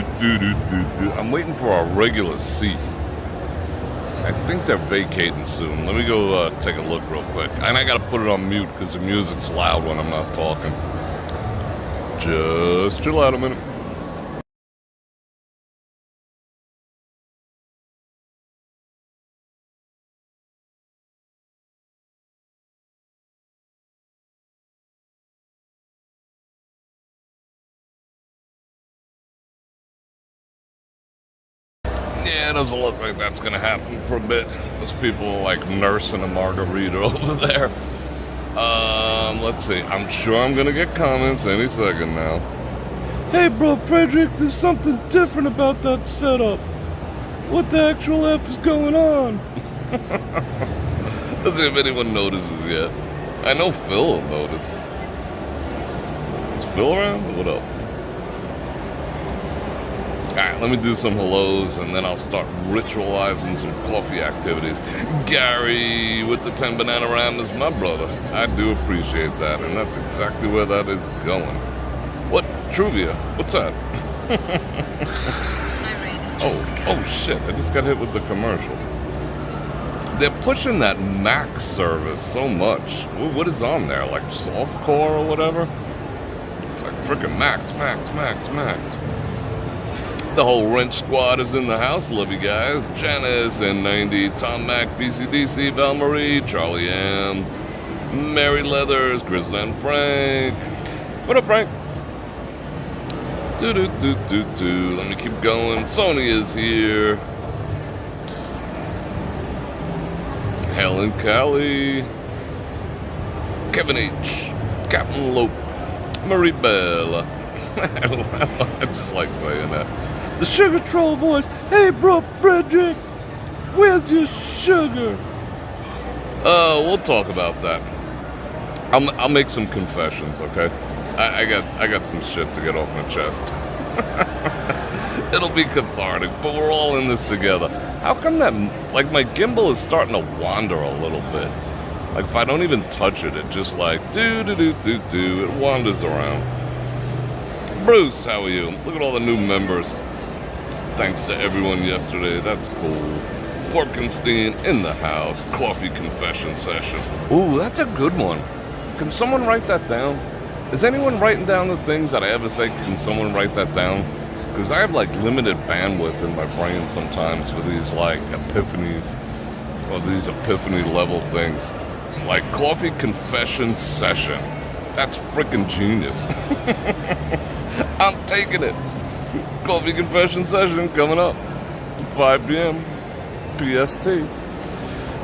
I'm waiting for a regular seat. I think they're vacating soon. Let me go take a look real quick. And I gotta put it on mute because the music's loud when I'm not talking. Just chill out a minute. Yeah, it doesn't look like that's gonna happen for a bit. Those people are like nursing a margarita over there. Let's see. I'm sure I'm gonna get comments any second now. Hey, Bror Fredrik, there's something different about that setup. What the actual F is going on? Let's see if anyone notices yet. I know Phil will notice. Is Phil around? What up? Alright, let me do some hellos and then I'll start ritualizing some coffee activities. Gary with the 10 banana ram is my brother. I do appreciate that, and that's exactly where that is going. What? Truvia? What's that? Oh shit, I just got hit with the commercial. They're pushing that Max service so much. What is on there? Like softcore or whatever? It's like freaking Max. The whole wrench squad is in the house. Love you guys. Janice, N90, Tom Mac, BCDC, Val Marie, Charlie M, Mary Leathers, Grizzland Frank. What up, Frank? Let me keep going. Sony is here. Helen Callie. Kevin H. Captain Lope. Marie Bell. I just like saying that. The Sugar Troll voice. Hey, Bror Fredrik, where's your sugar? We'll talk about that. I'll make some confessions, okay? I got some shit to get off my chest. It'll be cathartic, but we're all in this together. How come that, like, my gimbal is starting to wander a little bit? Like, if I don't even touch it, it just like, it wanders around. Bruce, how are you? Look at all the new members. Thanks to everyone yesterday. That's cool. Porkenstein in the house. Coffee confession session. Ooh, that's a good one. Can someone write that down? Is anyone writing down the things that I ever say? Can someone write that down? Because I have like limited bandwidth in my brain sometimes for these like epiphanies or these epiphany level things. Like coffee confession session. That's freaking genius. I'm taking it. Coffee confession session coming up. 5 p.m. PST.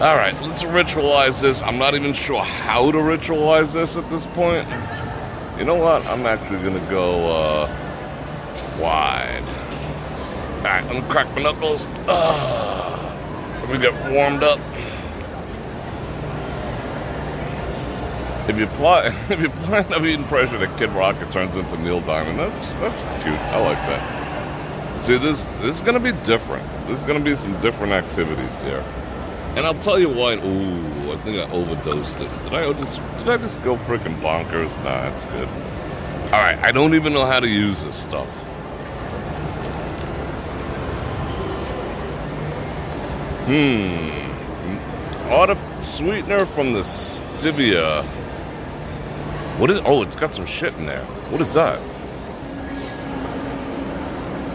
Alright, let's ritualize this. I'm not even sure how to ritualize this at this point. You know what? I'm actually going to go wide. Alright, let me crack my knuckles. Let me get warmed up. If you plan on eating pressure that Kid Rock, it turns into Neil Diamond. That's cute. I like that. See, this is gonna be different. There's gonna be some different activities here, and I'll tell you why. Ooh, I think I overdosed it. Did I just go freaking bonkers? Nah, that's good. All right, I don't even know how to use this stuff. Sweetener from the stevia. What is? Oh, it's got some shit in there. What is that?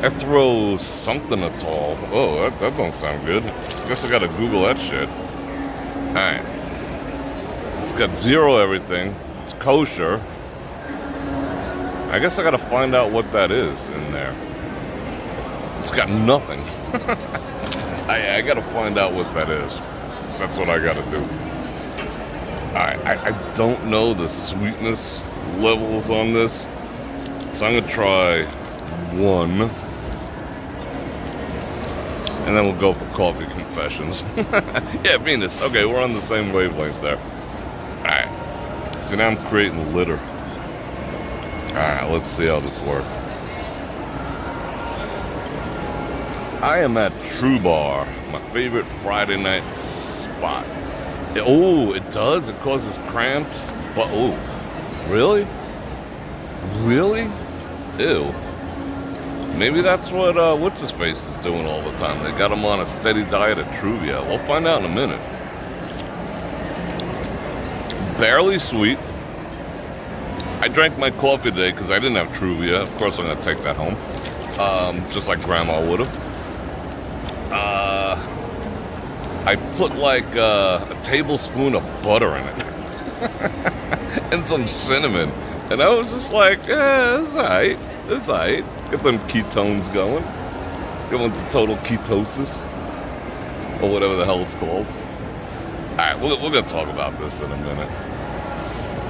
Ethro something at all. Oh, that don't sound good. Guess I gotta Google that shit. Alright. It's got zero everything. It's kosher. I guess I gotta find out what that is in there. It's got nothing. I gotta find out what that is. That's what I gotta do. I don't know the sweetness levels on this, so I'm gonna try one, and then we'll go for coffee confessions. Yeah, Venus. Okay, we're on the same wavelength there. Alright. See, now I'm creating litter. Alright, let's see how this works. I am at True Bar, my favorite Friday night spot. It does? It causes cramps? But, really? Really? Ew. Maybe that's what what's-his-face is doing all the time. They got him on a steady diet of Truvia. We'll find out in a minute. Barely sweet. I drank my coffee today because I didn't have Truvia. Of course, I'm going to take that home. Just like Grandma would have. I put like a tablespoon of butter in it. And some cinnamon. And I was just like, it's alright. It's alright. Get them ketones going. Get them to total ketosis. Or whatever the hell it's called. Alright, we're going to talk about this in a minute.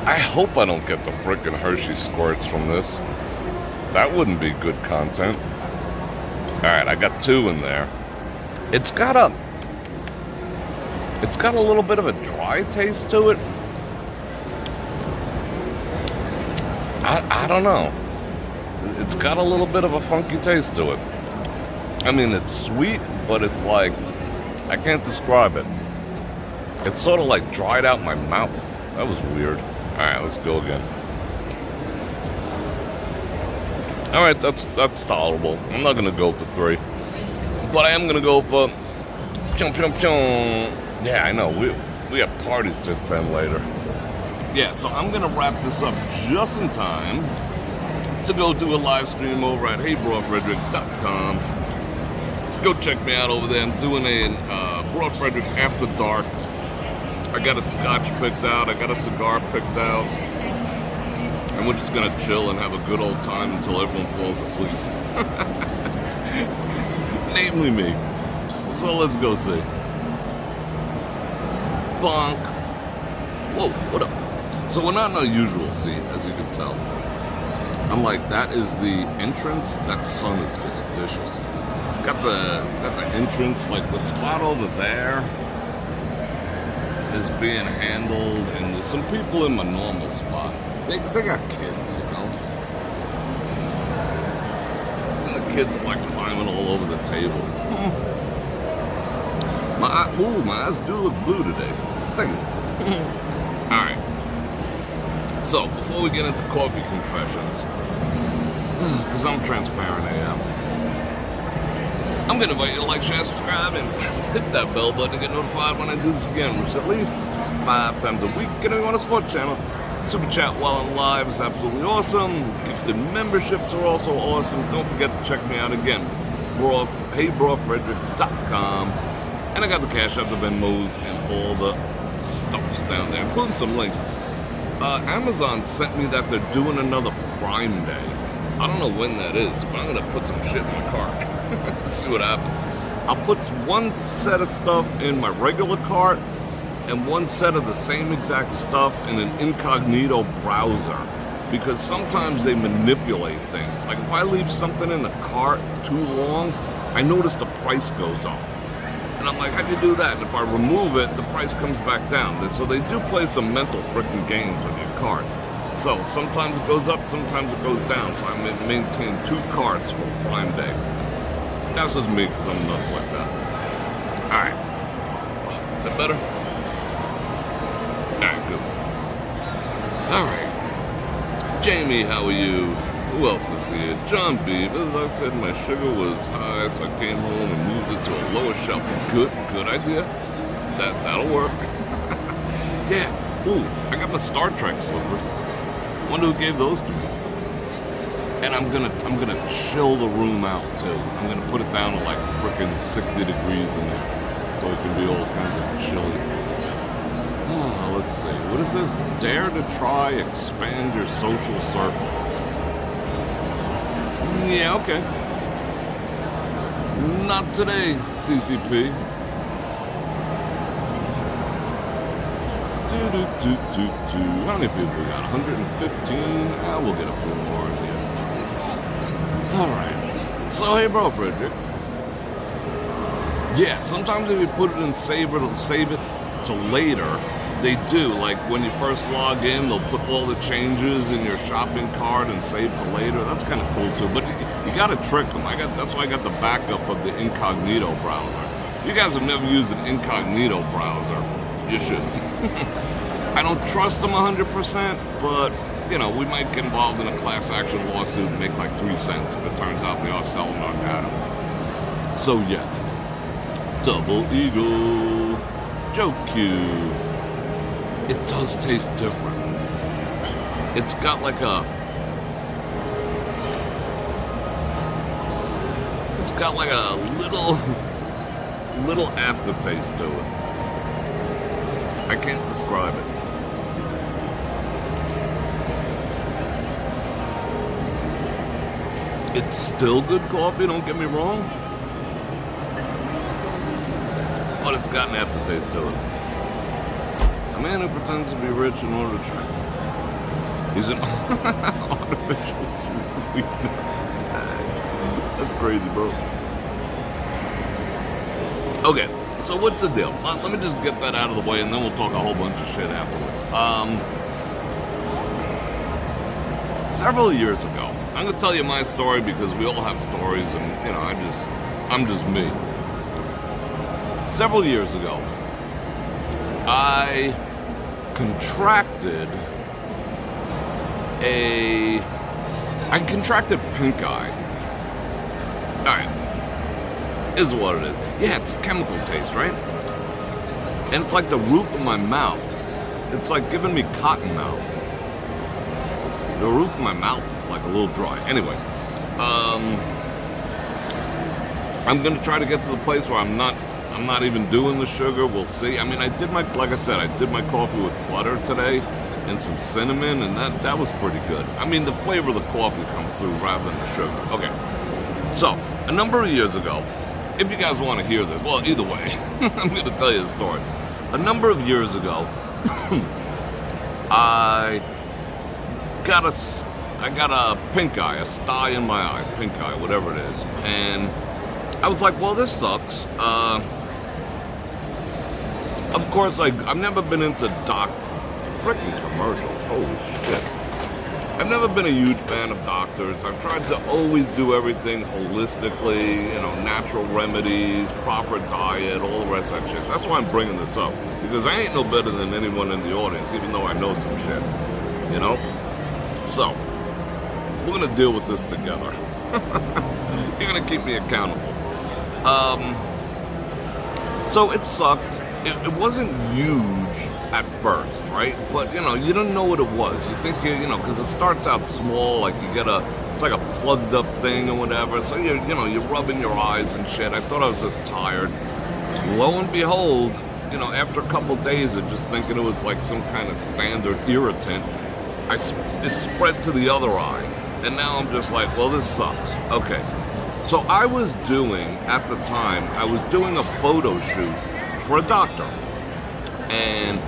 I hope I don't get the frickin' Hershey squirts from this. That wouldn't be good content. Alright, I got 2 in there. It's got a little bit of a dry taste to it. I don't know. It's got a little bit of a funky taste to it. I mean, it's sweet, but it's like, I can't describe it. It's sort of like dried out my mouth. That was weird. Alright, let's go again. Alright, that's tolerable. I'm not gonna go for 3. But I am gonna go for yeah, I know. We have parties to attend later. Yeah, so I'm gonna wrap this up just in time to go do a live stream over at heybrorfredrik.com. Go check me out over there. I'm doing a Bror Fredrik After Dark. I got a scotch picked out. I got a cigar picked out. And we're just gonna chill and have a good old time until everyone falls asleep. Namely me. So let's go see. Bonk. Whoa, what up? So we're not in our usual seat, as you can tell. I'm like, that is the entrance. That sun is just vicious. Got the entrance, like the spot over there is being handled, and there's some people in my normal spot. They got kids, you know? And the kids are like climbing all over the table. My eyes do look blue today. Thank you. Alright. So, before we get into coffee confessions, because I'm transparent AF, I'm going to invite you to like, share, subscribe, and hit that bell button to get notified when I do this again, which is at least 5 times a week. Get me on a sports channel. Super chat while I'm live is absolutely awesome. Gifted memberships are also awesome. Don't forget to check me out again. heybrorfredrik.com. And I got the Cash App, the Venmos, and all the stuffs down there, including some links. Amazon sent me that they're doing another Prime Day. I don't know when that is, but I'm going to put some shit in my cart. Let's see what happens. I'll put one set of stuff in my regular cart and one set of the same exact stuff in an incognito browser, because sometimes they manipulate things. Like if I leave something in the cart too long, I notice the price goes up. And I'm like, how'd you do that? And if I remove it, the price comes back down. So they do play some mental freaking games with your cart. So sometimes it goes up, sometimes it goes down. So I maintain 2 carts for Prime Day. That's just me, because I'm nuts like that. Alright. Is that better? Alright, good. Alright. Jamie, how are you? Who else is here? John B. As I said, my sugar was high, so I came home and moved it to a lower shelf. Good idea. That'll work. Yeah. Ooh, I got my Star Trek slippers. Wonder who gave those to me. And I'm gonna chill the room out too. I'm gonna put it down to like frickin' 60 degrees in there, so it can be all kinds of chilly. Oh, let's see. What is this? Dare to try, expand your social circle. Yeah, okay. Not today, CCP. How many people we got? 115? We'll get a few more in here. Alright. So, hey, Bror Fredrik. Yeah, sometimes if you put it in save it to later, they do. Like when you first log in, they'll put all the changes in your shopping cart and save to later. That's kind of cool too. But you got to trick them. That's why I got the backup of the incognito browser. If you guys have never used an incognito browser, you should. I don't trust them 100%, but we might get involved in a class action lawsuit and make like 3 cents if it turns out we are selling our data. So yeah, Double Eagle, Joe Q. It does taste different. It's got like a little aftertaste to it. I can't describe it. It's still good coffee, don't get me wrong. But it's got an aftertaste to it. A man who pretends to be rich in order to try. He's an artificial sweetener. That's crazy, bro. Okay, so what's the deal? Let me just get that out of the way, and then we'll talk a whole bunch of shit afterwards. Several years ago, I'm gonna tell you my story because we all have stories, and I'm just me. Several years ago, I contracted pink eye. Alright, is what it is. Yeah, it's a chemical taste, right? And it's like the roof of my mouth. It's like giving me cotton mouth. The roof of my mouth is like a little dry. Anyway, I'm gonna try to get to the place where I'm not even doing the sugar. We'll see. I mean, like I said, I did my coffee with butter today and some cinnamon, and that was pretty good. I mean, the flavor of the coffee comes through rather than the sugar. Okay, so a number of years ago, if you guys want to hear this, well, either way, I'm going to tell you a story. A number of years ago, I got a pink eye, a sty in my eye, pink eye, whatever it is, and I was like, well, this sucks. Of course, I've never been into freaking commercials. Holy shit. I've never been a huge fan of doctors. I've tried to always do everything holistically, natural remedies, proper diet, all the rest of that shit. That's why I'm bringing this up, because I ain't no better than anyone in the audience, even though I know some shit, So, we're going to deal with this together. You're going to keep me accountable. So it sucked. It wasn't huge at first, right? But, you don't know what it was. You think, because it starts out small, like you get it's like a plugged up thing or whatever. So, you're rubbing your eyes and shit. I thought I was just tired. Lo and behold, after a couple days of just thinking it was like some kind of standard irritant, it spread to the other eye. And now I'm just like, well, this sucks. Okay. So I was doing a photo shoot for a doctor. And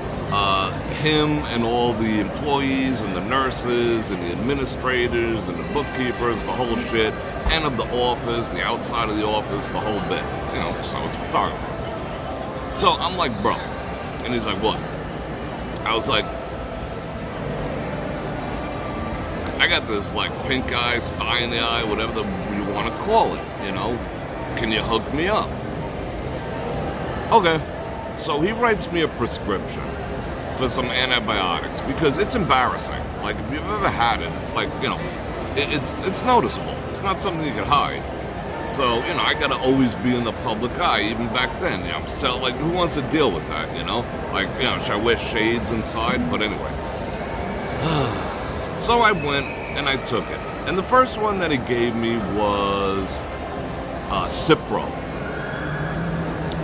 him and all the employees and the nurses and the administrators and the bookkeepers, the whole shit, and of the office, the outside of the office, the whole bit. So I was a photographer. So I'm like, bro. And he's like, what? I was like, I got this like pink eye, sty in the eye, whatever you want to call it, Can you hook me up? Okay. So he writes me a prescription for some antibiotics because it's embarrassing. Like if you've ever had it, it's like, it's noticeable. It's not something you can hide. So, I gotta always be in the public eye, even back then. So like who wants to deal with that, Like, should I wear shades inside? But anyway. So I went and I took it. And the first one that he gave me was Cipro.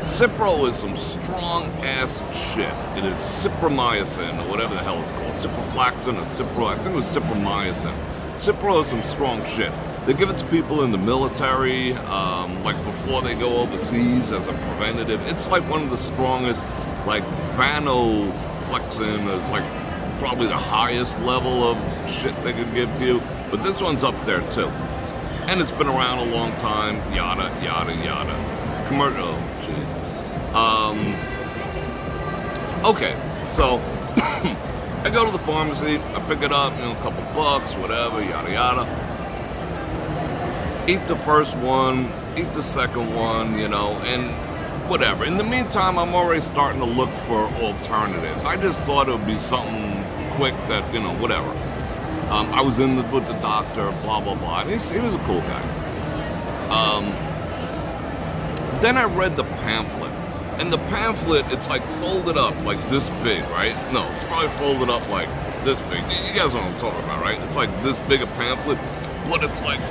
Cipro is some strong-ass shit. It is cipromycin, or whatever the hell it's called. Ciprofloxacin or Cipro. I think it was cipromycin. Cipro is some strong shit. They give it to people in the military, like before they go overseas as a preventative. It's like one of the strongest, like vanoflexin is like probably the highest level of shit they could give to you. But this one's up there too. And it's been around a long time, yada, yada, yada. Commercial, oh, jeez. Okay, so I go to the pharmacy, I pick it up, a couple bucks, whatever, yada, yada. Eat the first one, eat the second one, and whatever. In the meantime, I'm already starting to look for alternatives. I just thought it would be something quick that, whatever. I was with the doctor, blah, blah, blah. And he was a cool guy. Then I read the pamphlet. And the pamphlet, it's like folded up like this big, right? No, it's probably folded up like this big. You guys know what I'm talking about, right? It's like this big a pamphlet, but it's like,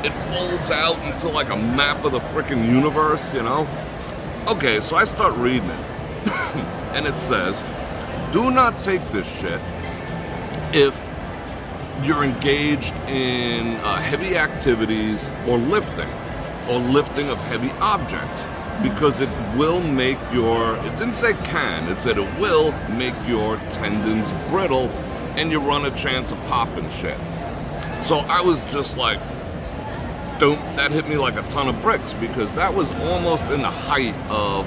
it folds out into like a map of the freaking universe, you know? Okay, so I start reading it. And it says, do not take this shit if you're engaged in heavy activities or lifting of heavy objects, because it will make it didn't say can, it said it will make your tendons brittle and you run a chance of popping shit. So I was just like, that hit me like a ton of bricks, because that was almost in the height of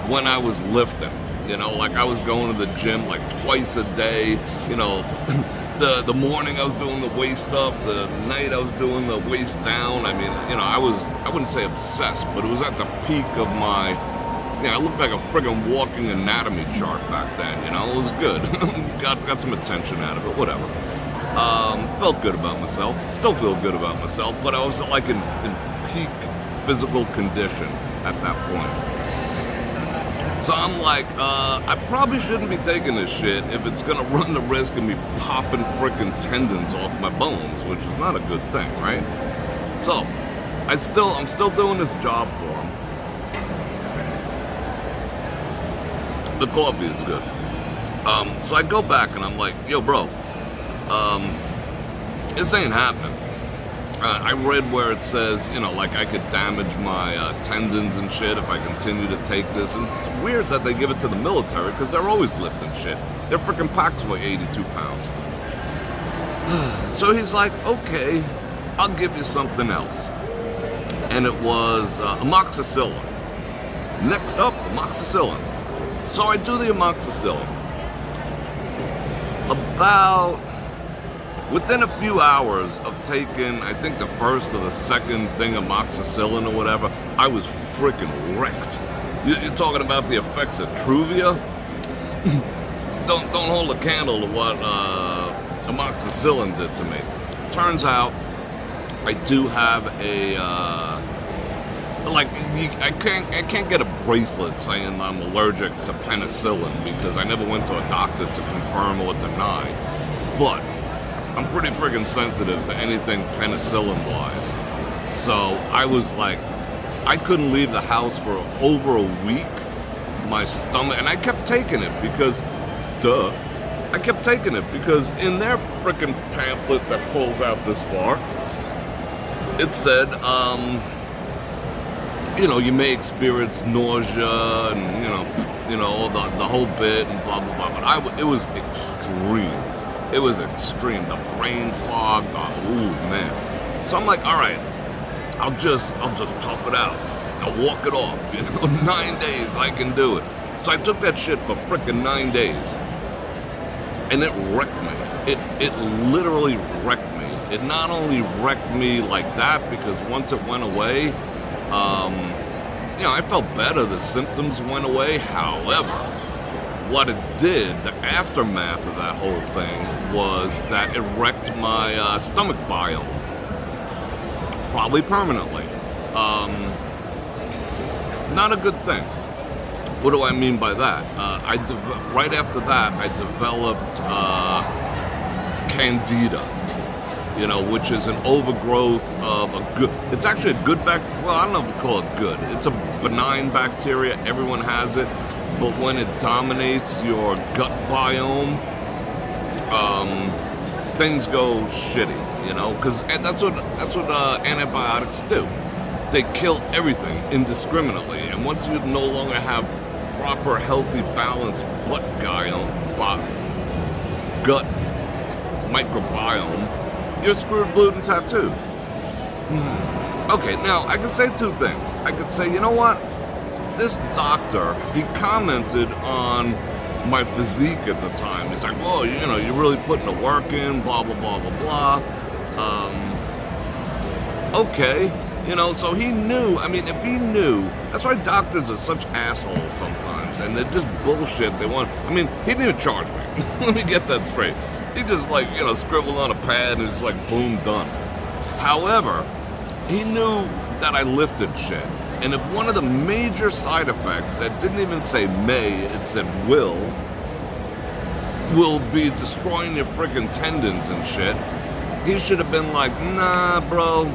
when I was lifting. You know, like I was going to the gym like twice a day, you know. The morning I was doing the waist up, the night I was doing the waist down. I mean, you know, I wouldn't say obsessed, but it was at the peak of my, I looked like a friggin' walking anatomy chart back then, you know. It was good. got some attention out of it, whatever. Felt good about myself, still feel good about myself, but I was like in peak physical condition at that point. So I'm like, I probably shouldn't be taking this shit if it's gonna run the risk of me popping frickin' tendons off my bones, which is not a good thing, right? So, I'm still doing this job for him. The coffee is good. So I go back and I'm like, yo, bro, this ain't happening. I read where it says, you know, like I could damage my tendons and shit if I continue to take this. And it's weird that they give it to the military, because they're always lifting shit. Their freaking packs weigh 82 pounds. So he's like, okay, I'll give you something else. And it was amoxicillin. Next up, amoxicillin. So I do the amoxicillin. Within a few hours of taking, I think, the first or the second thing of amoxicillin or whatever, I was freaking wrecked. You're talking about the effects of Truvia? Don't hold a candle to what amoxicillin did to me. Turns out, I do have I can't get a bracelet saying I'm allergic to penicillin, because I never went to a doctor to confirm or deny. But I'm pretty friggin' sensitive to anything penicillin-wise. So I was like, I couldn't leave the house for over a week. My stomach, and I kept taking it because, I kept taking it because in their frickin' pamphlet that pulls out this far, it said, you know, you may experience nausea and, you know, the whole bit and blah, blah, blah. But it was extreme. It was extreme. The brain fog, ooh, man. So I'm like, all right, I'll just tough it out. I'll walk it off. You know, 9 days, I can do it. So I took that shit for frickin' 9 days. And it wrecked me. It literally wrecked me. It not only wrecked me like that, because once it went away, you know, I felt better. The symptoms went away. However, what it did, the aftermath of that whole thing, was that it wrecked my stomach biome. Probably permanently. Not a good thing. What do I mean by that? Right after that, I developed candida, you know, which is an overgrowth of it's actually a good bacteria. Well, I don't know if we call it good. It's a benign bacteria. Everyone has it. But when it dominates your gut biome, things go shitty, you know, because that's what antibiotics do. They kill everything indiscriminately, and once you no longer have proper, healthy, balanced gut microbiome, you're screwed, blued, and tattooed. Okay, now I can say two things. I could say, you know what? This doctor, he commented on my physique at the time. He's like, well, you know, you're really putting the work in, blah, blah, blah, blah, blah. Okay, you know, so he knew. I mean, if he knew, that's why doctors are such assholes sometimes, and they're just bullshit. He didn't even charge me. Let me get that straight. He just like, you know, scribbled on a pad and it's like, boom, done. However, he knew that I lifted shit. And if one of the major side effects that didn't even say may, it said will be destroying your freaking tendons and shit, he should have been like, nah, bro,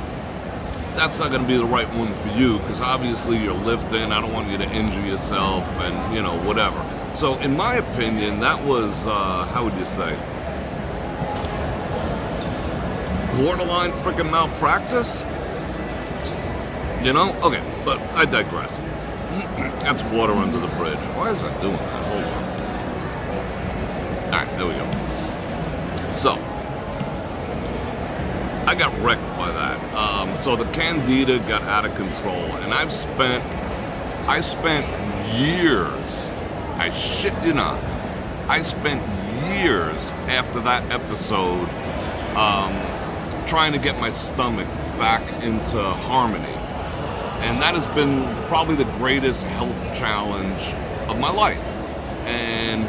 that's not going to be the right one for you because obviously you're lifting. I don't want you to injure yourself and, you know, whatever. So in my opinion, that was, how would you say, borderline freaking malpractice? You know? Okay, but I digress. That's water under the bridge. Why is that doing that? Hold on. Alright, there we go. So, I got wrecked by that. So the candida got out of control, and I spent years, I shit you not, I spent years after that episode trying to get my stomach back into harmony. And that has been probably the greatest health challenge of my life. And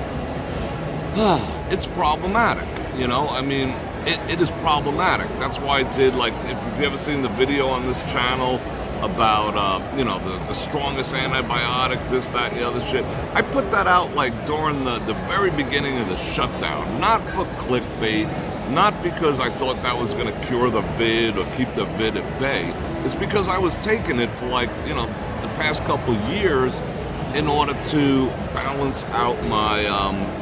it's problematic, you know? I mean, it is problematic. That's why I did, like, if you've ever seen the video on this channel about, you know, the strongest antibiotic, this, that, and the other shit, I put that out, like, during the very beginning of the shutdown. Not for clickbait, not because I thought that was going to cure the vid or keep the vid at bay. It's because I was taking it for, like, you know, the past couple years in order to balance out my,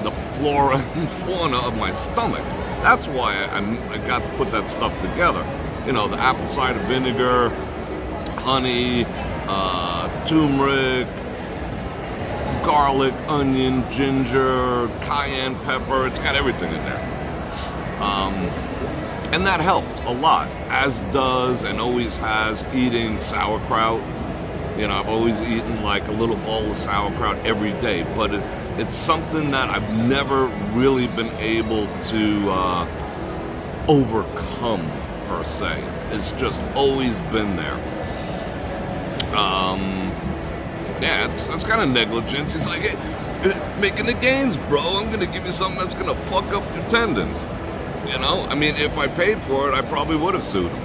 the flora and fauna of my stomach. That's why I got to put that stuff together. You know, the apple cider vinegar, honey, turmeric, garlic, onion, ginger, cayenne pepper. It's got everything in there. And that helped a lot, as does and always has eating sauerkraut. You know, I've always eaten like a little bowl of sauerkraut every day, but it's something that I've never really been able to overcome, per se. It's just always been there. Yeah, that's kind of negligence. It's like, hey, making the gains, bro. I'm going to give you something that's going to fuck up your tendons. You know, I mean, if I paid for it, I probably would have sued him.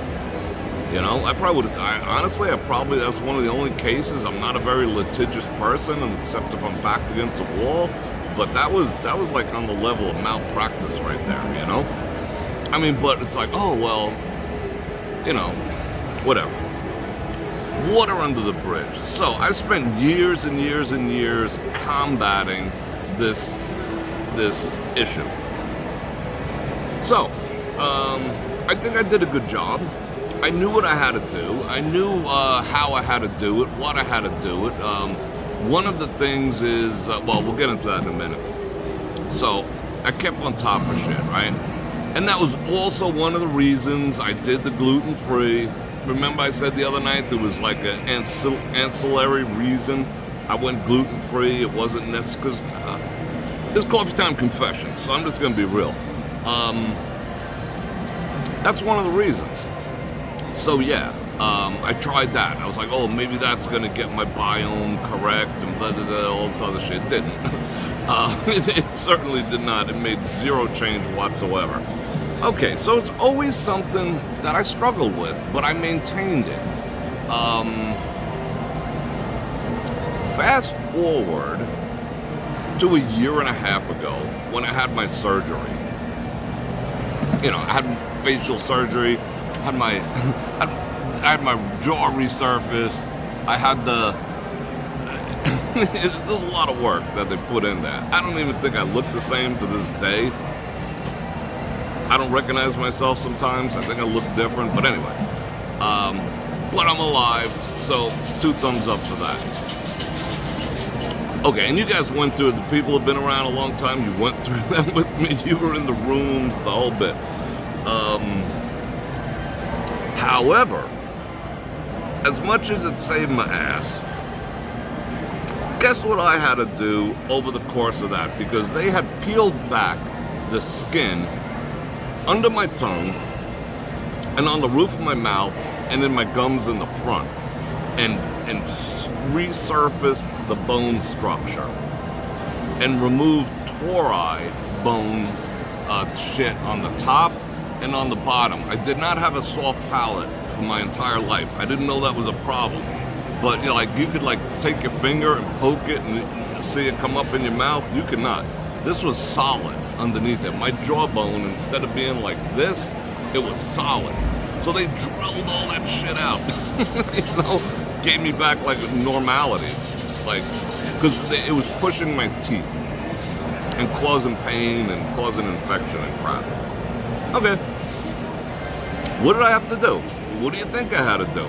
You know, I probably would have. Honestly, that's one of the only cases. I'm not a very litigious person, except if I'm backed against the wall. But that was like on the level of malpractice right there. You know, I mean, but it's like, oh well, you know, whatever. Water under the bridge. So I spent years and years and years combating this issue. So, I think I did a good job. I knew what I had to do. I knew how I had to do it, what I had to do it. One of the things is, well, we'll get into that in a minute. So, I kept on top of shit, right? And that was also one of the reasons I did the gluten-free. Remember I said the other night there was like an ancillary reason I went gluten-free. It wasn't necessary, because it's Coffee Time Confessions, so I'm just going to be real. That's one of the reasons. So yeah, I tried that. I was like, oh, maybe that's gonna get my biome correct and blah, blah, blah, all this other shit. It didn't. It certainly did not. It made zero change whatsoever. Okay, so it's always something that I struggled with, but I maintained it. Fast forward to a year and a half ago when I had my surgery. You know, I had facial surgery, I had my jaw resurfaced, I had there's a lot of work that they put in there. I don't even think I look the same to this day. I don't recognize myself sometimes. I think I look different, but anyway. But I'm alive, so 2 thumbs up for that. Okay, and you guys went through it. The people who have been around a long time, you went through them with me. You were in the rooms, the whole bit. However, as much as it saved my ass, guess what I had to do over the course of that? Because they had peeled back the skin under my tongue and on the roof of my mouth and in my gums in the front, and resurfaced the bone structure and removed tori bone shit on the top and on the bottom. I did not have a soft palate for my entire life. I didn't know that was a problem. But you know, like you could like take your finger and poke it and see it come up in your mouth. You could not. This was solid underneath it. My jawbone, instead of being like this, it was solid. So they drilled all that shit out. You know, gave me back like normality, like because it was pushing my teeth and causing pain and causing infection and crap. Okay. What did I have to do? What do you think I had to do?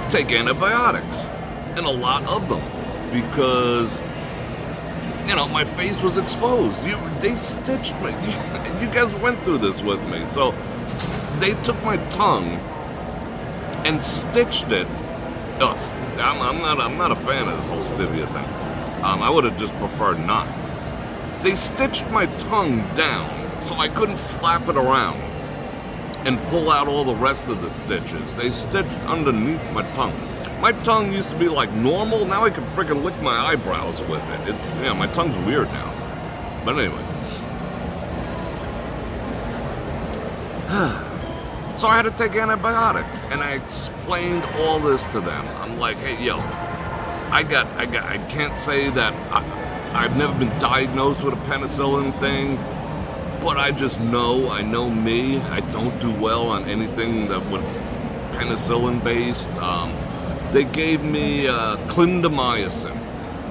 Take antibiotics, and a lot of them, because you know my face was exposed. They stitched me. You guys went through this with me. So they took my tongue and stitched it. I'm not a fan of this whole stevia thing. I would have just preferred not. They stitched my tongue down so I couldn't flap it around and pull out all the rest of the stitches. They stitched underneath my tongue. My tongue used to be like normal. Now I can freaking lick my eyebrows with it. It's, yeah, my tongue's weird now. But anyway. So I had to take antibiotics, and I explained all this to them. I'm like, hey, yo, I can't say that I've never been diagnosed with a penicillin thing, but I just know, I know me. I don't do well on anything that was penicillin based. They gave me clindamycin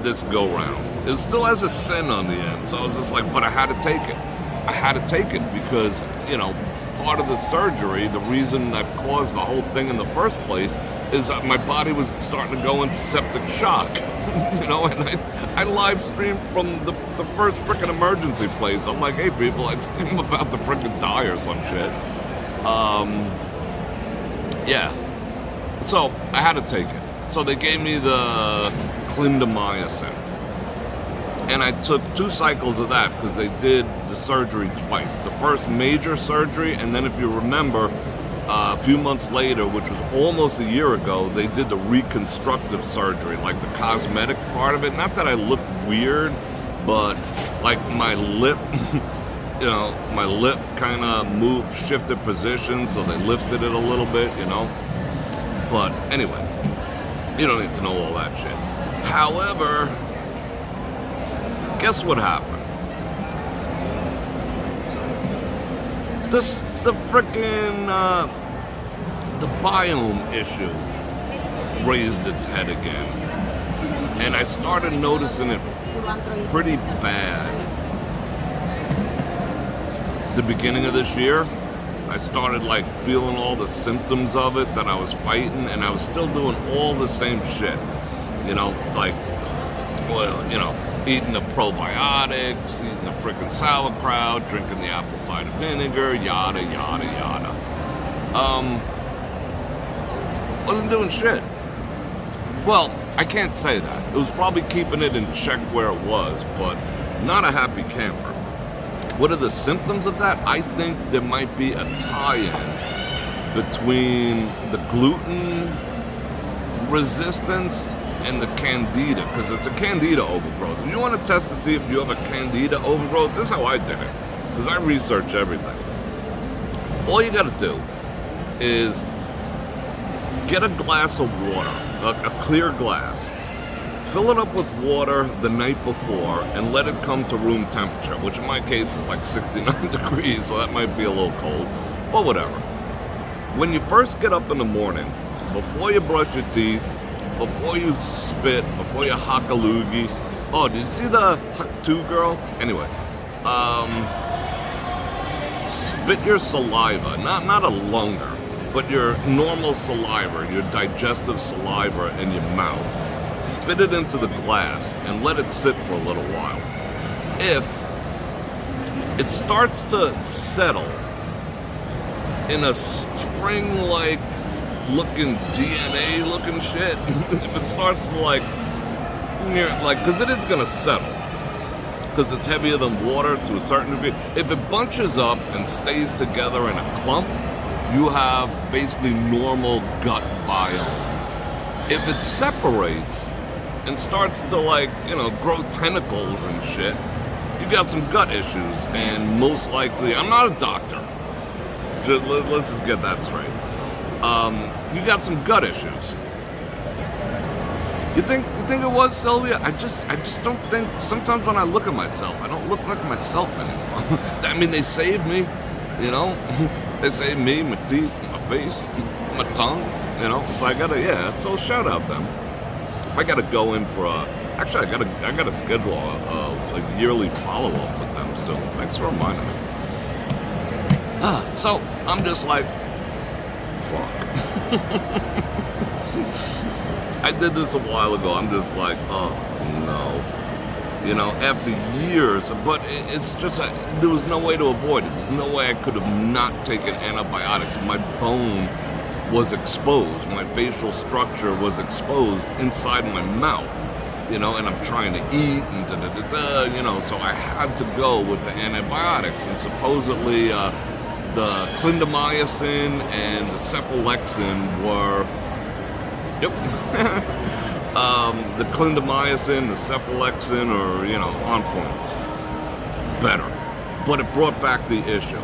this go round. It still has a sin on the end, so I was just like, but I had to take it. I had to take it because, you know, part of the surgery, the reason that caused the whole thing in the first place is that my body was starting to go into septic shock. You know, and I live streamed from the first freaking emergency place. I'm like, hey people, I think I'm about to freaking die or some shit. Yeah. So I had to take it. So they gave me the clindamycin. And I took 2 cycles of that because they did the surgery twice. The first major surgery, and then if you remember, a few months later, which was almost a year ago, they did the reconstructive surgery, like the cosmetic part of it. Not that I looked weird, but like my lip, you know, my lip kind of shifted position, so they lifted it a little bit, you know. But anyway, you don't need to know all that shit. However, guess what happened? The frickin' the biome issue raised its head again, and I started noticing it pretty bad. The beginning of this year, I started like feeling all the symptoms of it that I was fighting, and I was still doing all the same shit. You know, like, well, you know, eating the probiotics, eating the freaking sauerkraut, drinking the apple cider vinegar, yada, yada, yada. Wasn't doing shit. Well, I can't say that. It was probably keeping it in check where it was, but not a happy camper. What are the symptoms of that? I think there might be a tie-in between the gluten resistance and the candida, because it's a candida overgrowth. If you want to test to see if you have a candida overgrowth, this is how I did it, because I research everything. All you got to do is get a glass of water, a clear glass, fill it up with water the night before, and let it come to room temperature, which in my case is like 69 degrees, so that might be a little cold, but whatever. When you first get up in the morning, before you brush your teeth, before you spit, before you hock a loogie. Oh, did you see the huck 2 girl? Anyway, spit your saliva, not a lunger, but your normal saliva, your digestive saliva in your mouth. Spit it into the glass and let it sit for a little while. If it starts to settle in a string-like looking DNA looking shit, if it starts to like, because it is gonna settle, because it's heavier than water to a certain degree. If it bunches up and stays together in a clump, you have basically normal gut biome. If it separates and starts to like, you know, grow tentacles and shit, you got some gut issues, and most likely, I'm not a doctor. Let's just get that straight. You got some gut issues. You think it was, Sylvia? I just don't think. Sometimes when I look at myself, I don't look like myself anymore. I mean, they saved me, you know. They saved me, my teeth, my face, my tongue, you know. So I gotta, so shout out them. I gotta go in for actually, I gotta schedule a yearly follow up with them. So thanks for reminding me. So I'm just like, fuck. I did this a while ago. I'm just like, oh no, you know, after years. But it's just there was no way to avoid it. There's no way I could have not taken antibiotics. My bone was exposed. My facial structure was exposed inside my mouth. You know, and I'm trying to eat and you know, so I had to go with the antibiotics. And supposedly the clindamycin and the cephalexin were. Yep. The clindamycin, the cephalexin are, you know, on point. Better. But it brought back the issue.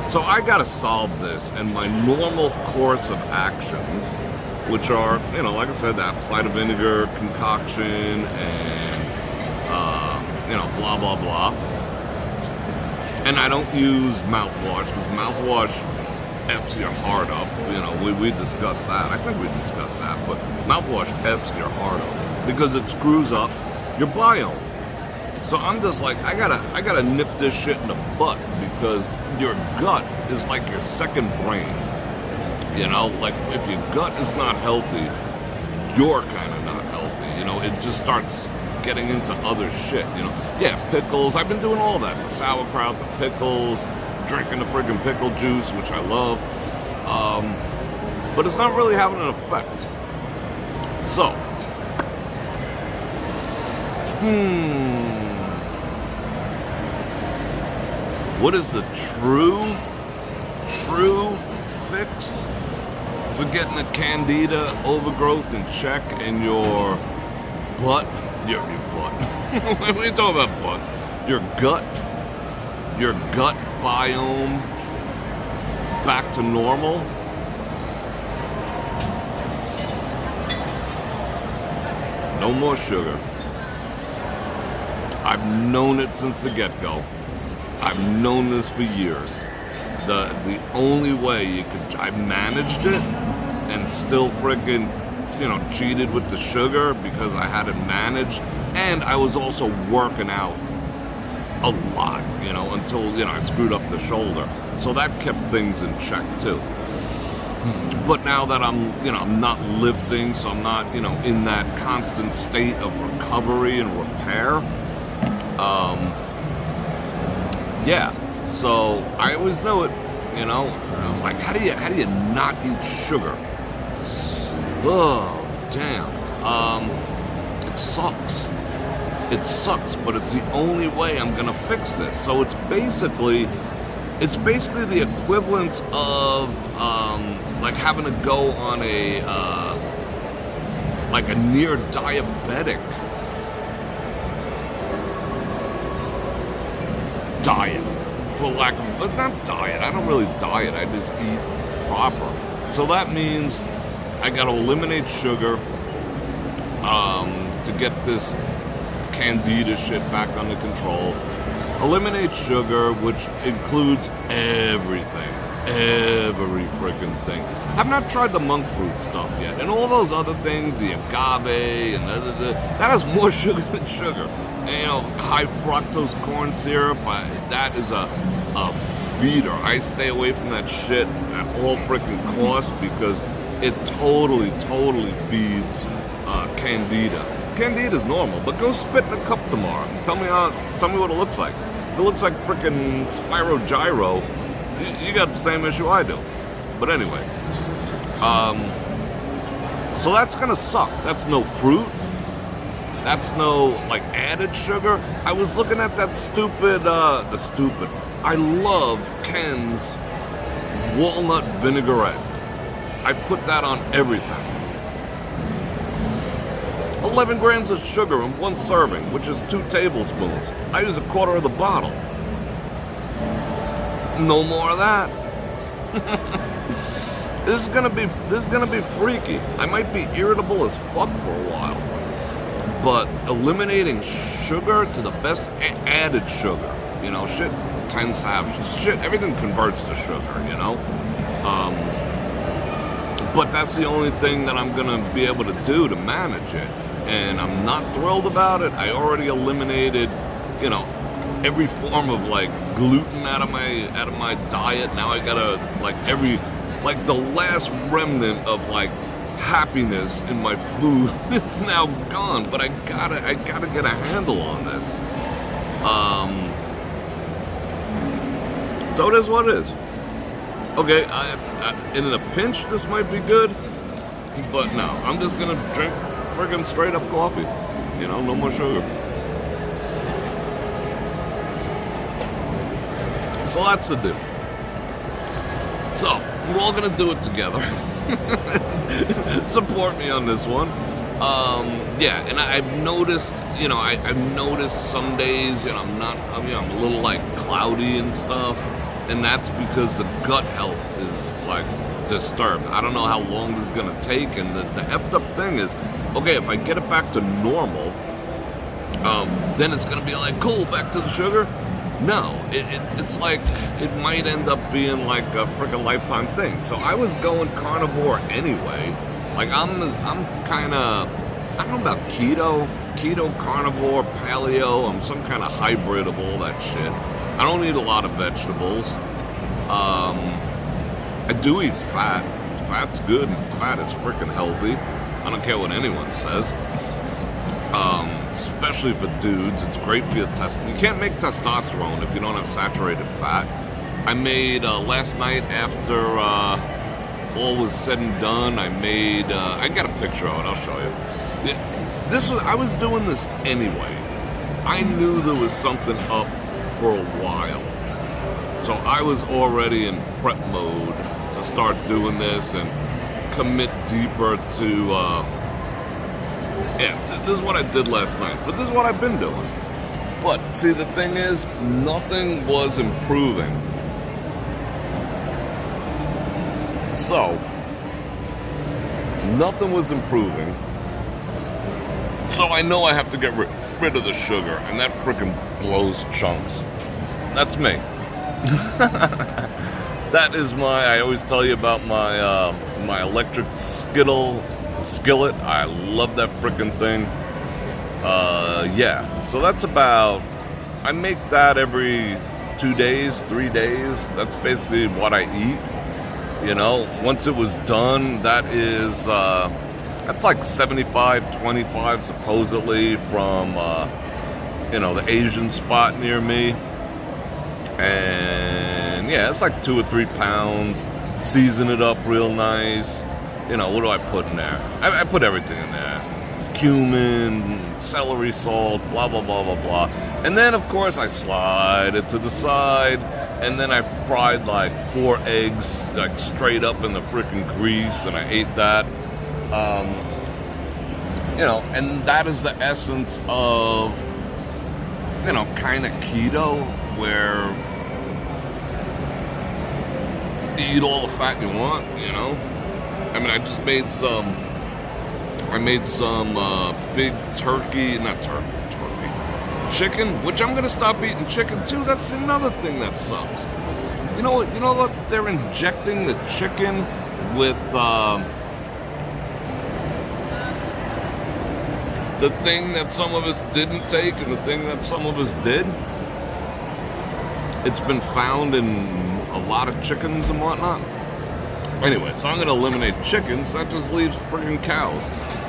So I gotta solve this, and my normal course of actions, which are, you know, like I said, the apple cider vinegar concoction and, you know, blah, blah, blah. And I don't use mouthwash, because mouthwash F's your heart up. You know, we discussed that. I think we discussed that, but mouthwash F's your heart up because it screws up your biome. So I'm just like, I gotta nip this shit in the butt, because your gut is like your second brain. You know, like if your gut is not healthy, you're kind of not healthy. You know, it just starts getting into other shit. You know, yeah, pickles. I've been doing all that. The sauerkraut, the pickles. Drinking the friggin' pickle juice, which I love, but it's not really having an effect. So, what is the true fix for getting a candida overgrowth in check in your butt? Your butt. What are you talking about, butts? Your gut biome back to normal? No more sugar. I've known it since the get-go. I've known this for years. The only way you could, I managed it and still freaking, you know, cheated with the sugar because I had it managed, and I was also working out a lot, you know, until, you know, I screwed up the shoulder. So that kept things in check too. But now that I'm, you know, I'm not lifting, so I'm not, you know, in that constant state of recovery and repair. Yeah. So I always knew it, you know. I was like, how do you not eat sugar? Oh, damn. It sucks. It sucks, but it's the only way I'm gonna fix this. So it's basically the equivalent of like having to go on a like a near diabetic diet, for lack of, but not diet. I don't really diet. I just eat proper. So that means I gotta eliminate sugar to get this candida shit back under control. Eliminate sugar, which includes everything. Every freaking thing. I've not tried the monk fruit stuff yet. And all those other things, the agave and that has more sugar than sugar. And, you know, high fructose corn syrup, that is a feeder. I stay away from that shit at all freaking costs because it totally feeds candida. Candida's normal, but go spit in a cup tomorrow. Tell me what it looks like. If it looks like frickin' Spyro Gyro, you got the same issue I do. But anyway, so that's gonna suck. That's no fruit. That's no like added sugar. I was looking at that stupid. I love Ken's walnut vinaigrette. I put that on everything. A 11 grams of sugar in one serving, which is 2 tablespoons. I use a quarter of the bottle. No more of that. This is gonna be freaky. I might be irritable as fuck for a while, but eliminating sugar to the best added sugar. You know, shit tends to have shit. Everything converts to sugar. You know, but that's the only thing that I'm gonna be able to do to manage it, and I'm not thrilled about it. I already eliminated, you know, every form of like gluten out of my diet. Now I gotta like the last remnant of like happiness in my food is now gone. But I gotta get a handle on this. So it is what it is. Okay, in a pinch this might be good, but no, I'm just gonna drink friggin' straight up coffee. You know, no more sugar. So that's the deal. So, we're all gonna do it together. Support me on this one. Yeah, and I've noticed, you know, I've noticed some days, you know, I'm a little like cloudy and stuff, and that's because the gut health is like disturbed. I don't know how long this is gonna take, and the effed up thing is, okay, if I get it back to normal, then it's gonna be like, cool, back to the sugar. No, it's like, it might end up being like a freaking lifetime thing. So I was going carnivore anyway. Like I'm kind of, I don't know about keto, carnivore, paleo. I'm some kind of hybrid of all that shit. I don't eat a lot of vegetables. I do eat fat. Fat's good, and fat is freaking healthy. I don't care what anyone says. Especially for dudes, it's great for your testosterone. You can't make testosterone if you don't have saturated fat. I made, last night after all was said and done, I made, I got a picture of it, I'll show you. I was doing this anyway. I knew there was something up for a while. So I was already in prep mode to start doing this and commit deeper to, yeah, this is what I did last night, but this is what I've been doing. But, see, the thing is, nothing was improving. So, nothing was improving. So I know I have to get rid of the sugar, and that freaking blows chunks. That's me. That is I always tell you about my my electric skillet. I love that freaking thing. Yeah, so that's about, I make that every 2 days, 3 days. That's basically what I eat. You know, once it was done, that is, that's like 75-25 supposedly from, you know, the Asian spot near me. And yeah, it's like 2 or 3 pounds. Season it up real nice. You know, what do I put in there? I put everything in there. Cumin, celery salt, blah, blah, blah, blah, blah. And then, of course, I slide it to the side. And then I fried like 4 eggs, like straight up in the freaking grease. And I ate that. You know, and that is the essence of, you know, kind of keto, where you eat all the fat you want, you know? I mean, I just made some, big turkey, chicken, which I'm gonna stop eating chicken too. That's another thing that sucks. You know what, they're injecting the chicken with, the thing that some of us didn't take and the thing that some of us did. It's been found in a lot of chickens and whatnot. Anyway, so I'm going to eliminate chickens. That just leaves friggin' cows.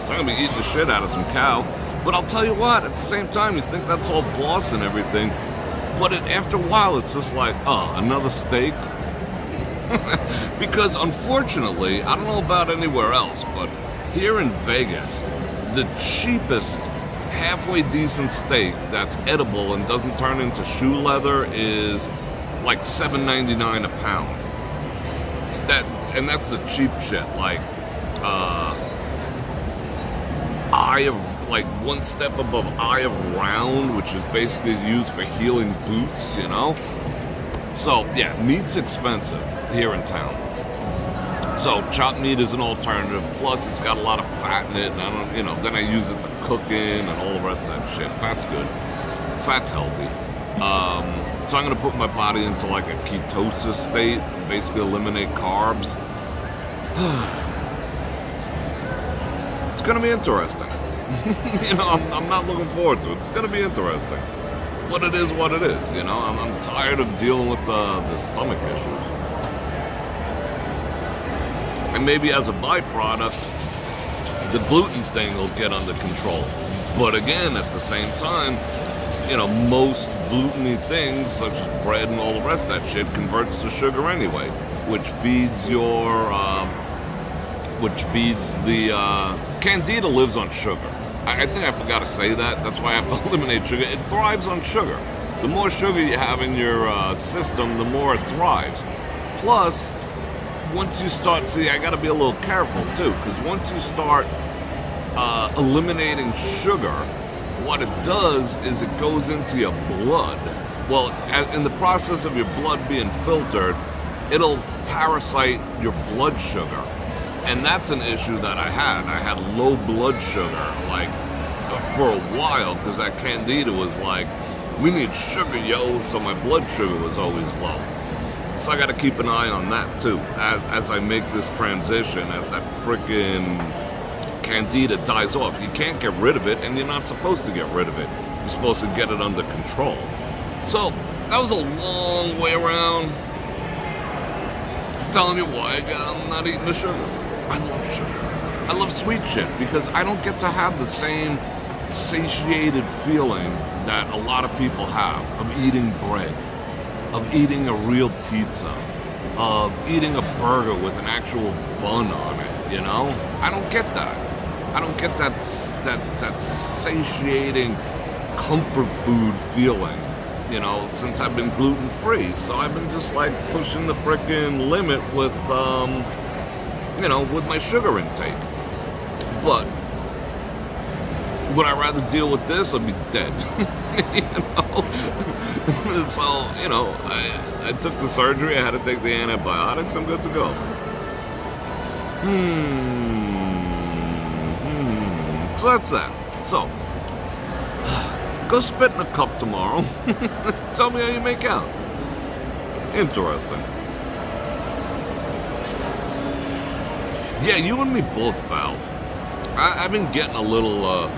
So I'm going to be eating the shit out of some cow. But I'll tell you what, at the same time, you think that's all boss and everything. But after a while, it's just like, oh, another steak? Because unfortunately, I don't know about anywhere else, but here in Vegas, the cheapest halfway decent steak that's edible and doesn't turn into shoe leather is like $7.99 a pound. That's the cheap shit. Like, like one step above Eye of Round, which is basically used for healing boots, you know? So, yeah, meat's expensive here in town. So, chopped meat is an alternative. Plus, it's got a lot of fat in it, and I don't, you know, then I use it to cook in and all the rest of that shit. Fat's good. Fat's healthy. So I'm going to put my body into like a ketosis state, basically eliminate carbs. It's going to be interesting. You know, I'm not looking forward to it. It's going to be interesting. But it is what it is, you know. I'm tired of dealing with the stomach issues. And maybe as a byproduct, the gluten thing will get under control. But again, at the same time, you know, most gluten-y things, such as bread and all the rest of that shit, converts to sugar anyway, which feeds the Candida lives on sugar. I think I forgot to say that. That's why I have to eliminate sugar. It thrives on sugar. The more sugar you have in your system, the more it thrives. Plus, once you start, see, I got to be a little careful too, because once you start eliminating sugar, what it does is it goes into your blood. Well, in the process of your blood being filtered, it'll parasite your blood sugar. And that's an issue that I had. I had low blood sugar, like, for a while, because that Candida was like, we need sugar, yo, so my blood sugar was always low. So I got to keep an eye on that, too, as I make this transition, as that freaking Candida dies off. You can't get rid of it, and you're not supposed to get rid of it. You're supposed to get it under control. So, that was a long way around telling you why I'm not eating the sugar. I love sugar. I love sweet shit, because I don't get to have the same satiated feeling that a lot of people have of eating bread, of eating a real pizza, of eating a burger with an actual bun on it, you know? I don't get that. I don't get that satiating comfort food feeling, you know, since I've been gluten-free. So I've been just like pushing the frickin' limit with, you know, with my sugar intake. But would I rather deal with this or be dead? You know? So, you know, I took the surgery, I had to take the antibiotics, I'm good to go. So that's that. So, go spit in a cup tomorrow. Tell me how you make out. Interesting. Yeah, you and me both, Val. I've been getting a little,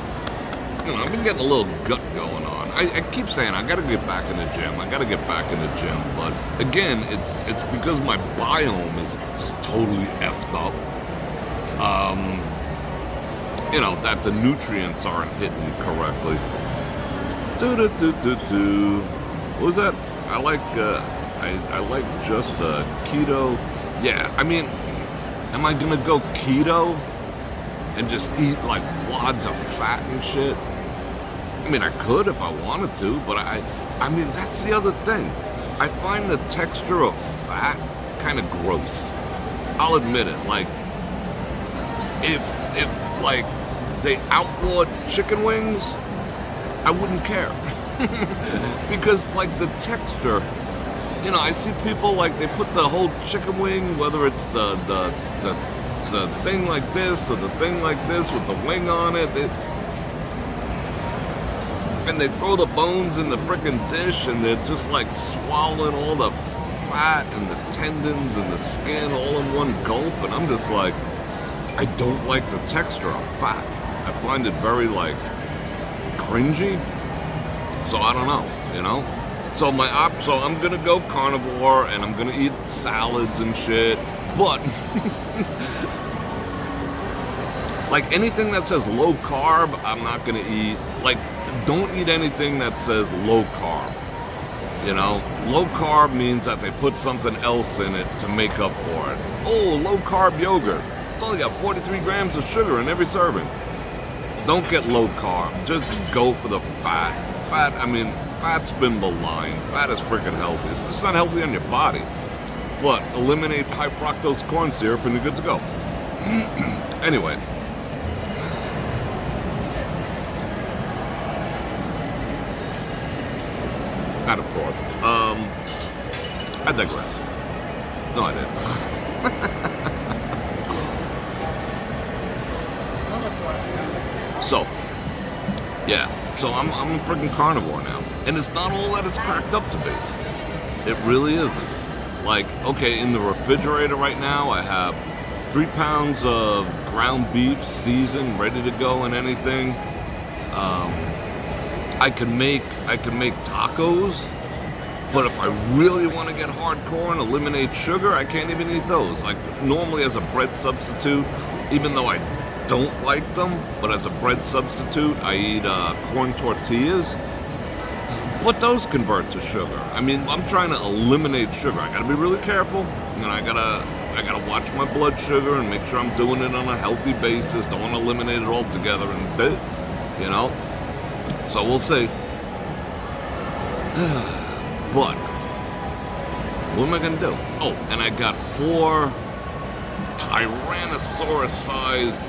you know, I've been getting a little gut going on. I keep saying I gotta get back in the gym. I gotta get back in the gym. But again, it's because my biome is just totally effed up. You know, that the nutrients aren't hitting correctly. What was that? I like just keto. Yeah, I mean, am I gonna go keto and just eat like wads of fat and shit? I mean, I could if I wanted to, but I mean, that's the other thing. I find the texture of fat kind of gross. I'll admit it. Like, if like they outlawed chicken wings, I wouldn't care. Because like the texture, you know, I see people like they put the whole chicken wing, whether it's the thing like this or the thing like this with the wing on it, and they throw the bones in the frickin' dish and they're just like swallowing all the fat and the tendons and the skin all in one gulp, and I'm just like, I don't like the texture of fat. I find it very like cringy. So I don't know, you know? So so I'm gonna go carnivore and I'm gonna eat salads and shit, but like anything that says low carb, I'm not gonna eat. Like, don't eat anything that says low carb. You know, low carb means that they put something else in it to make up for it. Oh, low carb yogurt. It's only got 43 grams of sugar in every serving. Don't get low carb. Just go for the fat. Fat, I mean, fat's been maligned. Fat is freaking healthy. It's just not healthy on your body. But eliminate high fructose corn syrup and you're good to go. Anyway. Not of course. I digress. No, I didn't. So, yeah. So I'm a freaking carnivore now. And it's not all that it's cracked up to be. It really isn't. Like, okay, in the refrigerator right now, I have 3 pounds of ground beef seasoned, ready to go and anything. I can make tacos, but if I really want to get hardcore and eliminate sugar, I can't even eat those. Like, normally as a bread substitute, even though I don't like them, but as a bread substitute, I eat corn tortillas. But those convert to sugar. I mean, I'm trying to eliminate sugar. I gotta be really careful, and I gotta watch my blood sugar and make sure I'm doing it on a healthy basis. Don't want to eliminate it altogether, and you know. So we'll see. But what am I gonna do? Oh, and I got 4 Tyrannosaurus-sized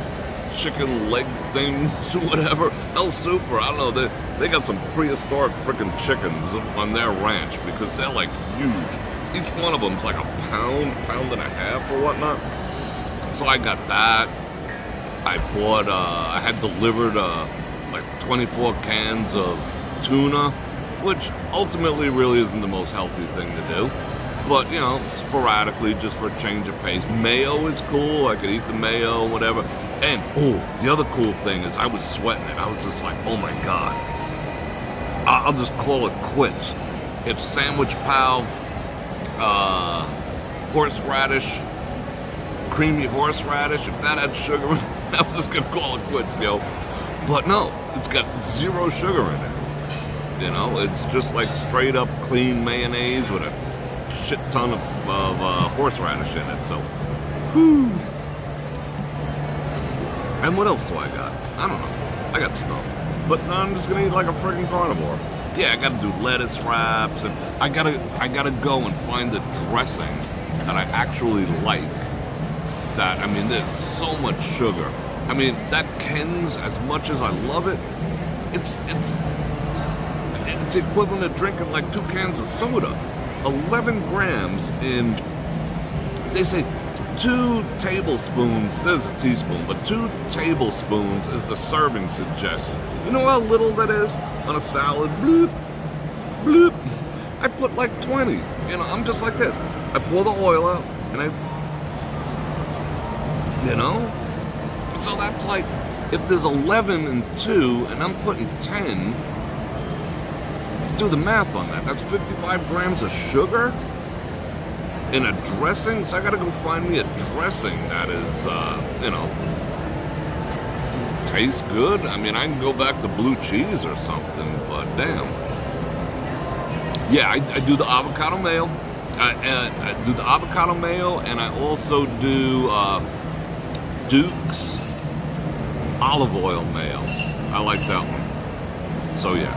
chicken leg things or whatever. El Super, I don't know. They got some prehistoric freaking chickens on their ranch because they're like huge. Each one of them's like a pound and a half or whatnot. So I got that. I bought, I had delivered like 24 cans of tuna, which ultimately really isn't the most healthy thing to do. But, you know, sporadically, just for a change of pace. Mayo is cool. I could eat the mayo, whatever. And, oh, the other cool thing is I was sweating it. I was just like, oh my God. I'll just call it quits. If Sandwich Pal, horseradish, creamy horseradish, if that had sugar, I was just going to call it quits, yo. But no, it's got 0 sugar in it. You know, it's just like straight up clean mayonnaise with a shit ton of horseradish in it, so whew. And what else do I got? I don't know. I got stuff. But no, I'm just gonna eat like a freaking carnivore. Yeah, I gotta do lettuce wraps, and I gotta go and find the dressing that I actually like. That, I mean, there's so much sugar. I mean, that Ken's, as much as I love it, it's equivalent to drinking like 2 cans of soda. 11 grams in, they say 2 tablespoons, there's a teaspoon, but 2 tablespoons is the serving suggestion. You know how little that is on a salad? Bloop, bloop. I put like 20. You know, I'm just like this. I pour the oil out, and you know? So that's like, if there's 11 and 2, and I'm putting 10, let's do the math on that. That's 55 grams of sugar in a dressing. So I gotta go find me a dressing that is, you know, tastes good. I mean, I can go back to blue cheese or something, but damn. Yeah, I do the avocado mayo. I do the avocado mayo, and I also do Duke's olive oil mayo. I like that one. So yeah.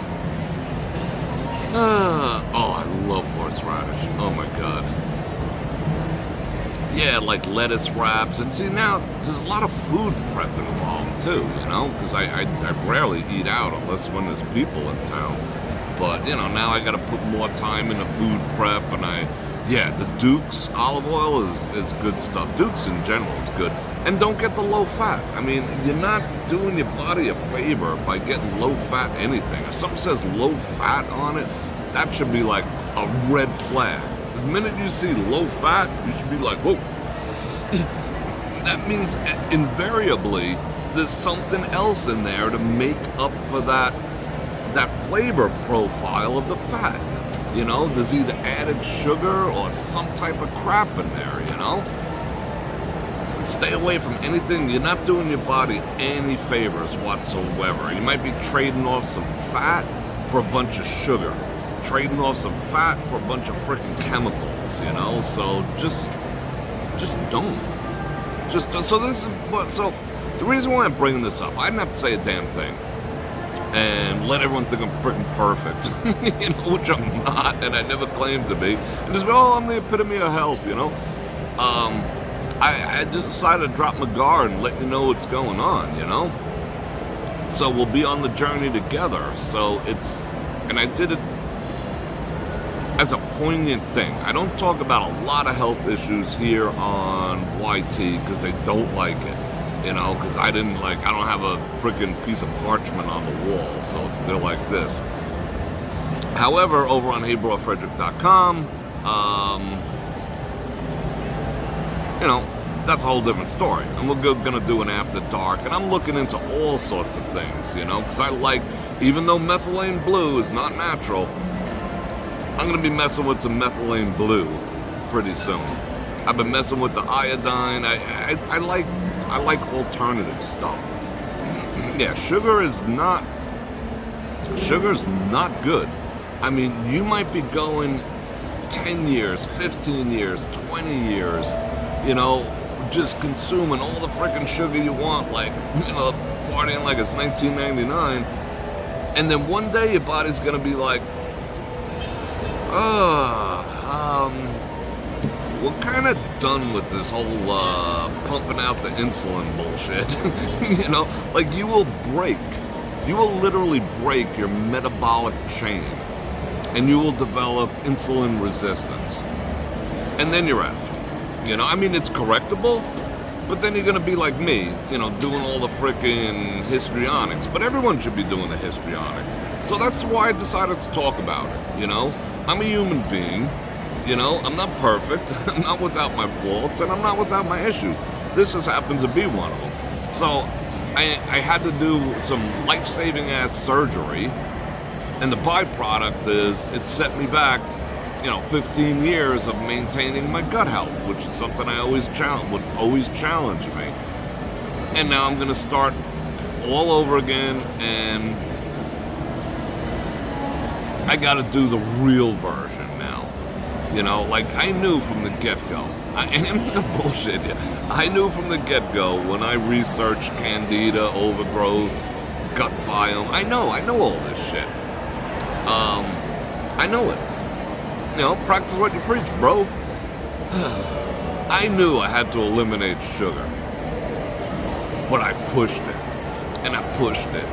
Oh, I love horseradish. Oh my God. Yeah, like lettuce wraps. And see, now there's a lot of food prep involved too, you know, because I rarely eat out unless when there's people in town. But, you know, now I got to put more time into food prep, and yeah, the Duke's olive oil is good stuff. Duke's in general is good. And don't get the low fat. I mean, you're not doing your body a favor by getting low fat anything. If something says low fat on it, that should be like a red flag. The minute you see low fat, you should be like, whoa. That means invariably there's something else in there to make up for that flavor profile of the fat. You know, there's either added sugar or some type of crap in there, you know? Stay away from anything. You're not doing your body any favors whatsoever. You might be trading off some fat for a bunch of sugar. Trading off some fat for a bunch of freaking chemicals, you know? So just don't. Just don't. So this is what, so the reason why I'm bringing this up, I didn't have to say a damn thing and let everyone think I'm freaking perfect, you know, which I'm not, and I never claimed to be. And just, oh, I'm the epitome of health, you know? I just decided to drop my guard and let you know what's going on, you know? So we'll be on the journey together. So it's, and I did it as a poignant thing. I don't talk about a lot of health issues here on YT because they don't like it, you know, because I don't have a freaking piece of parchment on the wall, so they're like this. However, over on heybrorfredrik.com, you know, that's a whole different story. And we're going to do an after dark, and I'm looking into all sorts of things, you know, because I like, even though methylene blue is not natural, I'm going to be messing with some methylene blue pretty soon. I've been messing with the iodine. I like alternative stuff. Yeah, sugar's not good. I mean, you might be going 10 years, 15 years, 20 years, you know, just consuming all the freaking sugar you want, like, you know, partying like it's 1999, and then one day your body's gonna be like, we're kind of done with this whole pumping out the insulin bullshit. You know, like you will literally break your metabolic chain, and you will develop insulin resistance, and then you're effed. You know, I mean, it's correctable, but then you're going to be like me, you know, doing all the frickin' histrionics. But everyone should be doing the histrionics. So that's why I decided to talk about it, you know? I'm a human being, you know? I'm not perfect. I'm not without my faults, and I'm not without my issues. This just happens to be one of them. So I had to do some life-saving ass surgery, and the byproduct is it set me back, you know, 15 years of maintaining my gut health, which is something I would always challenge me. And now I'm going to start all over again, and I got to do the real version now. You know, like I knew from the get-go, and I'm not gonna bullshit you, I knew from the get-go when I researched candida, overgrowth, gut biome, I know all this shit. I know it. You know, practice what you preach, bro. I knew I had to eliminate sugar. But I pushed it. And I pushed it.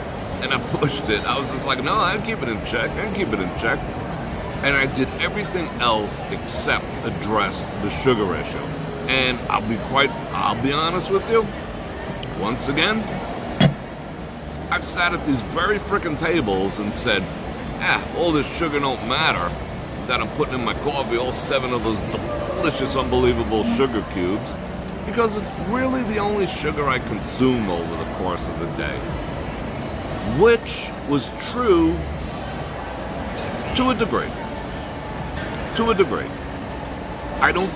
And I pushed it. I was just like, no, I keep it in check. And I did everything else except address the sugar issue. And I'll be honest with you. Once again, I've sat at these very frickin' tables and said, all this sugar don't matter that I'm putting in my coffee, all 7 of those delicious, unbelievable sugar cubes, because it's really the only sugar I consume over the course of the day. Which was true to a degree. I don't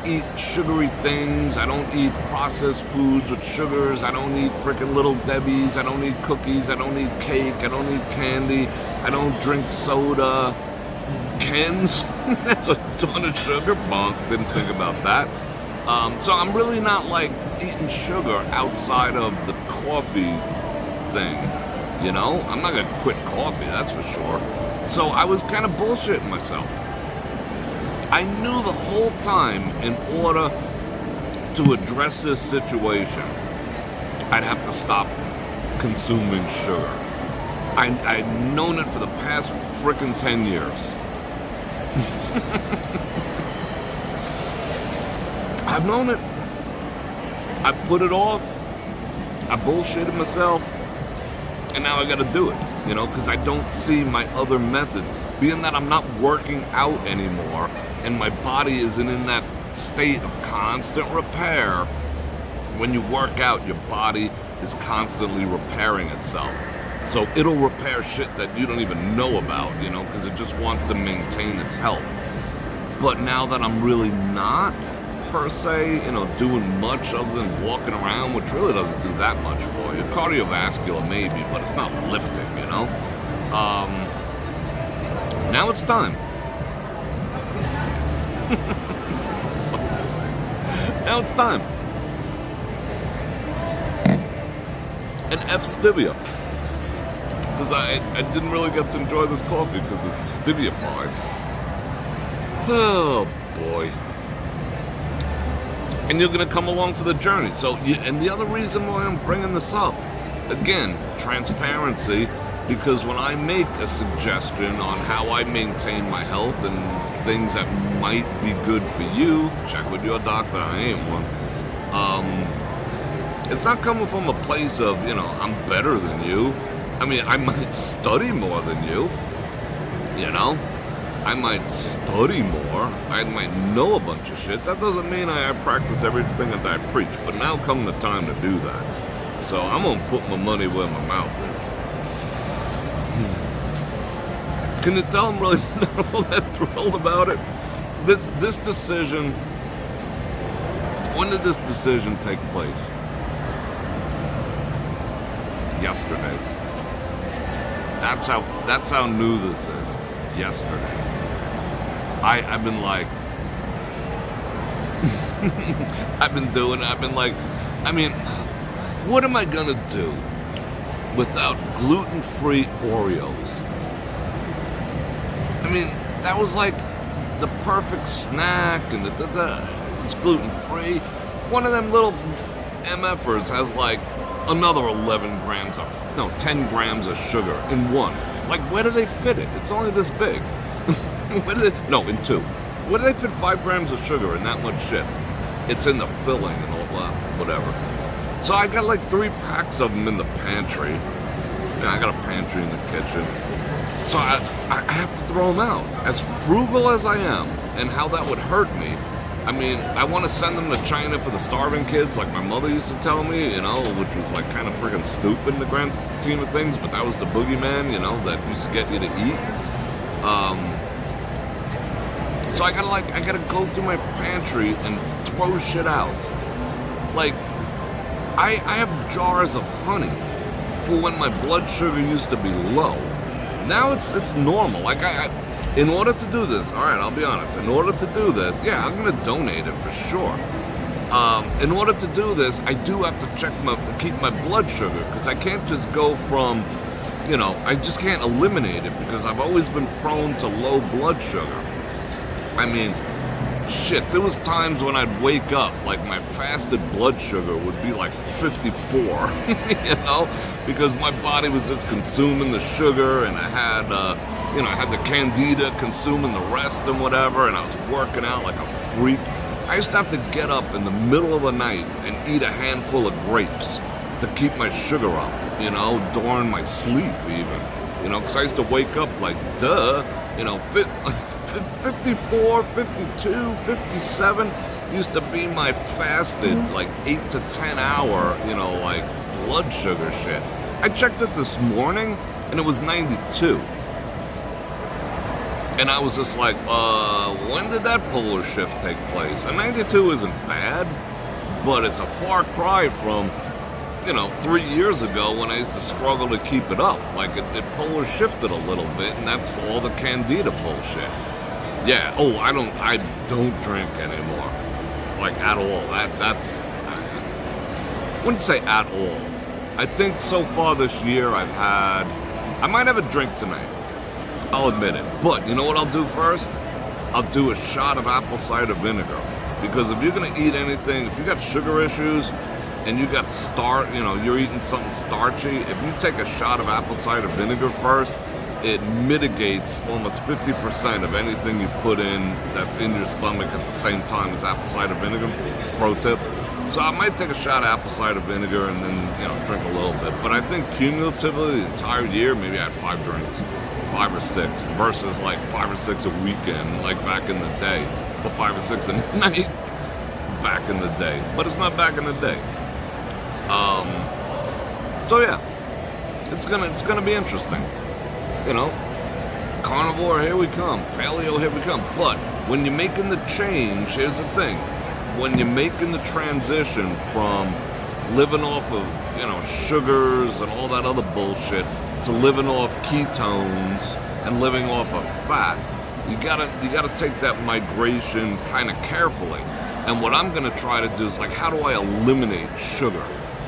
eat sugary things, I don't eat processed foods with sugars, I don't eat frickin' Little Debbie's, I don't eat cookies, I don't eat cake, I don't eat candy, I don't drink soda. Kens, that's a ton of sugar. Bonk, didn't think about that. So I'm really not like eating sugar outside of the coffee thing, you know? I'm not gonna quit coffee, that's for sure. So I was kind of bullshitting myself. I knew the whole time in order to address this situation, I'd have to stop consuming sugar. I'd known it for the past frickin' 10 years. I've known it. I put it off. I bullshitted myself. And now I gotta do it, you know, because I don't see my other methods. Being that I'm not working out anymore, and my body isn't in that state of constant repair. When you work out, your body is constantly repairing itself. So it'll repair shit that you don't even know about, you know, because it just wants to maintain its health. But now that I'm really not, per se, you know, doing much other than walking around, which really doesn't do that much for you. Cardiovascular maybe, but it's not lifting, you know. Now it's time. So insane. Now it's time. And F stevia. Because I didn't really get to enjoy this coffee because it's stevia-fied. Oh boy. And you're going to come along for the journey. So, and the other reason why I'm bringing this up, again, transparency, Because when I make a suggestion on how I maintain my health and things that might be good for you, check with your doctor, I ain't one. It's not coming from a place of, I'm better than you. I mean, I might study more than you, I might study more. I might know a bunch of shit. That doesn't mean I practice everything that I preach. But now come the time to do that. So I'm going to put my money where my mouth is. Can you tell I'm really not all that thrilled about it? This decision, when did this decision take place? Yesterday. That's how new this is. Yesterday. I've been like, I've been like, what am I gonna do without gluten-free Oreos? That was like the perfect snack, and it's gluten-free. One of them little MFers has like another 10 grams of sugar in one. Like, where do they fit it? It's only this big. In two. Where do they fit 5 grams of sugar in that much shit? It's in the filling and all that, whatever. So I got like 3 packs of them in the pantry. I got a pantry in the kitchen. So I have to throw them out. As frugal as I am, and how that would hurt me, I want to send them to China for the starving kids, like my mother used to tell me, which was like kind of freaking stupid in the grand scheme of things, but that was the boogeyman, that used to get you to eat. So I gotta go through my pantry and throw shit out. Like, I have jars of honey for when my blood sugar used to be low. Now it's normal. Like, in order to do this, all right, I'll be honest. In order to do this, yeah, I'm gonna donate it for sure. In order to do this, I do have to keep my blood sugar, because I can't just go from, I just can't eliminate it, because I've always been prone to low blood sugar. Shit, there was times when I'd wake up, like my fasted blood sugar would be like 54, because my body was just consuming the sugar, and I had, I had the candida consuming the rest and whatever, and I was working out like a freak. I used to have to get up in the middle of the night and eat a handful of grapes to keep my sugar up, during my sleep even, because I used to wake up like, 54, 52, 57 used to be my fasted, like 8 to 10 hour, like blood sugar shit. I checked it this morning and it was 92. And I was just like, when did that polar shift take place? And 92 isn't bad, but it's a far cry from, 3 years ago when I used to struggle to keep it up. Like, it polar shifted a little bit, and that's all the candida bullshit. Yeah, I don't drink anymore. Like, at all. I wouldn't say at all. I think so far this year I might have a drink tonight. I'll admit it. But you know what I'll do first? I'll do a shot of apple cider vinegar. Because if you're gonna eat anything, if you got sugar issues and you got you're eating something starchy, if you take a shot of apple cider vinegar first, it mitigates almost 50% of anything you put in that's in your stomach at the same time as apple cider vinegar. Pro tip. So I might take a shot of apple cider vinegar and then, drink a little bit. But I think cumulatively the entire year, maybe I had 5 drinks, 5 or 6, versus like 5 or 6 a weekend, like back in the day, or 5 or 6 a night back in the day. But it's not back in the day. So yeah, it's gonna be interesting. Carnivore, here we come. Paleo, here we come. But when you're making the change, here's the thing. When you're making the transition from living off of, sugars and all that other bullshit to living off ketones and living off of fat, you gotta take that migration kind of carefully. And what I'm gonna try to do is, like, how do I eliminate sugar?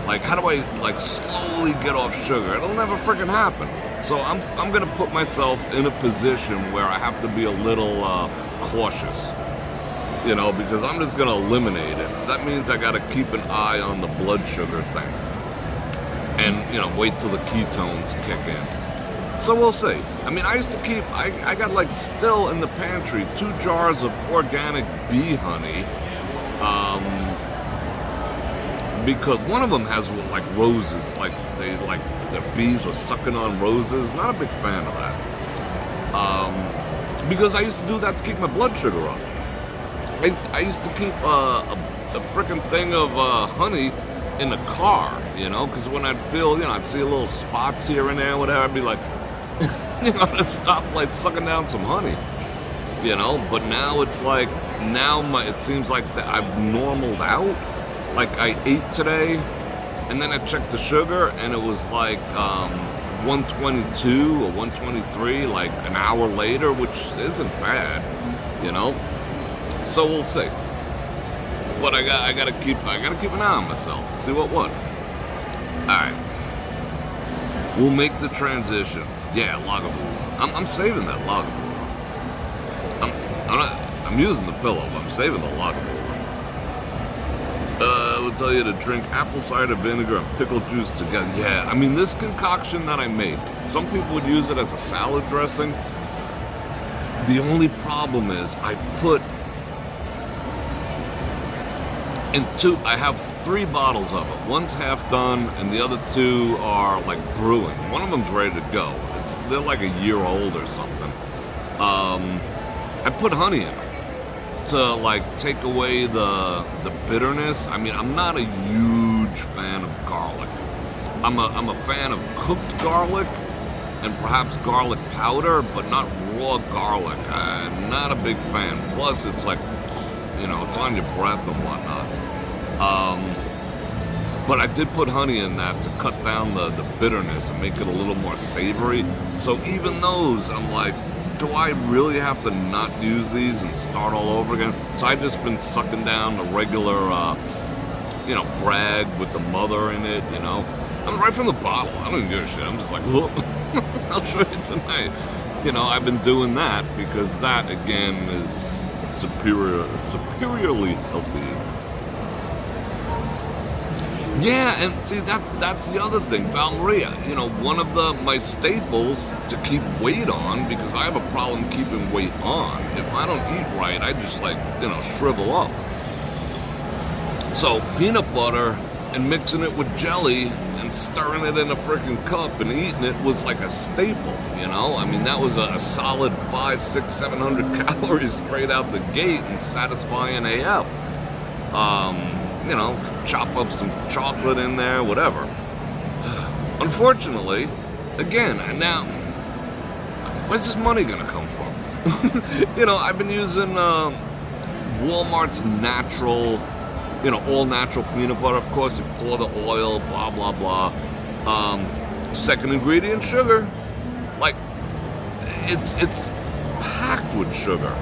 Like, how do I, slowly get off sugar? It'll never freaking happen. So I'm gonna put myself in a position where I have to be a little cautious, because I'm just gonna eliminate it. So that means I gotta keep an eye on the blood sugar thing, and wait till the ketones kick in. So we'll see. I mean, I used to keep, I got like still in the pantry 2 jars of organic bee honey. Because one of them has like roses, like the bees were sucking on roses. Not a big fan of that. Because I used to do that to keep my blood sugar up. I used to keep a freaking thing of honey in the car, you know, because when I'd feel, you know, I'd see a little spots here and there, whatever, I'd be like, you know, I'd stop like sucking down some honey, you know. But now it's like, it seems like that I've normaled out. Like I ate today, and then I checked the sugar, and it was like 122 or 123, like an hour later, which isn't bad, you know. So we'll see. But I gotta keep an eye on myself. See what? All right. We'll make the transition. Yeah, Lagavulin. I'm saving that Lagavulin. I'm using the pillow, but I'm saving the Lagavulin. I would tell you to drink apple cider vinegar and pickle juice together. Yeah, I mean, this concoction that I make, some people would use it as a salad dressing. The only problem is I have 3 bottles of it. One's half done, and the other 2 are like brewing. One of them's ready to go. They're like a year old or something. I put honey in them to like take away the bitterness. I mean, I'm not a huge fan of garlic. I'm a fan of cooked garlic and perhaps garlic powder, but not raw garlic. I'm not a big fan. Plus, it's like, you know, it's on your breath and whatnot. But I did put honey in that to cut down the bitterness and make it a little more savory. So even those, I'm like, do I really have to not use these and start all over again? So I've just been sucking down the regular, you know, brag with the mother in it, you know. I'm right from the bottle. I don't give a shit. I'm just like, look, I'll show you tonight. You know, I've been doing that because that, again, is superiorly healthy. Yeah, and see, that's the other thing. Valeria, you know, one of my staples to keep weight on, because I have a problem keeping weight on. If I don't eat right, I just, like, you know, shrivel up. So peanut butter and mixing it with jelly and stirring it in a freaking cup and eating it was like a staple, you know? I mean, that was a solid 500, 600, 700 calories straight out the gate and satisfying AF. You know, chop up some chocolate in there, whatever. Unfortunately, again, now, where's this money gonna come from? You know, I've been using Walmart's natural, you know, all natural peanut butter. Of course, you pour the oil, blah, blah, blah. Second ingredient, sugar. Like, it's packed with sugar.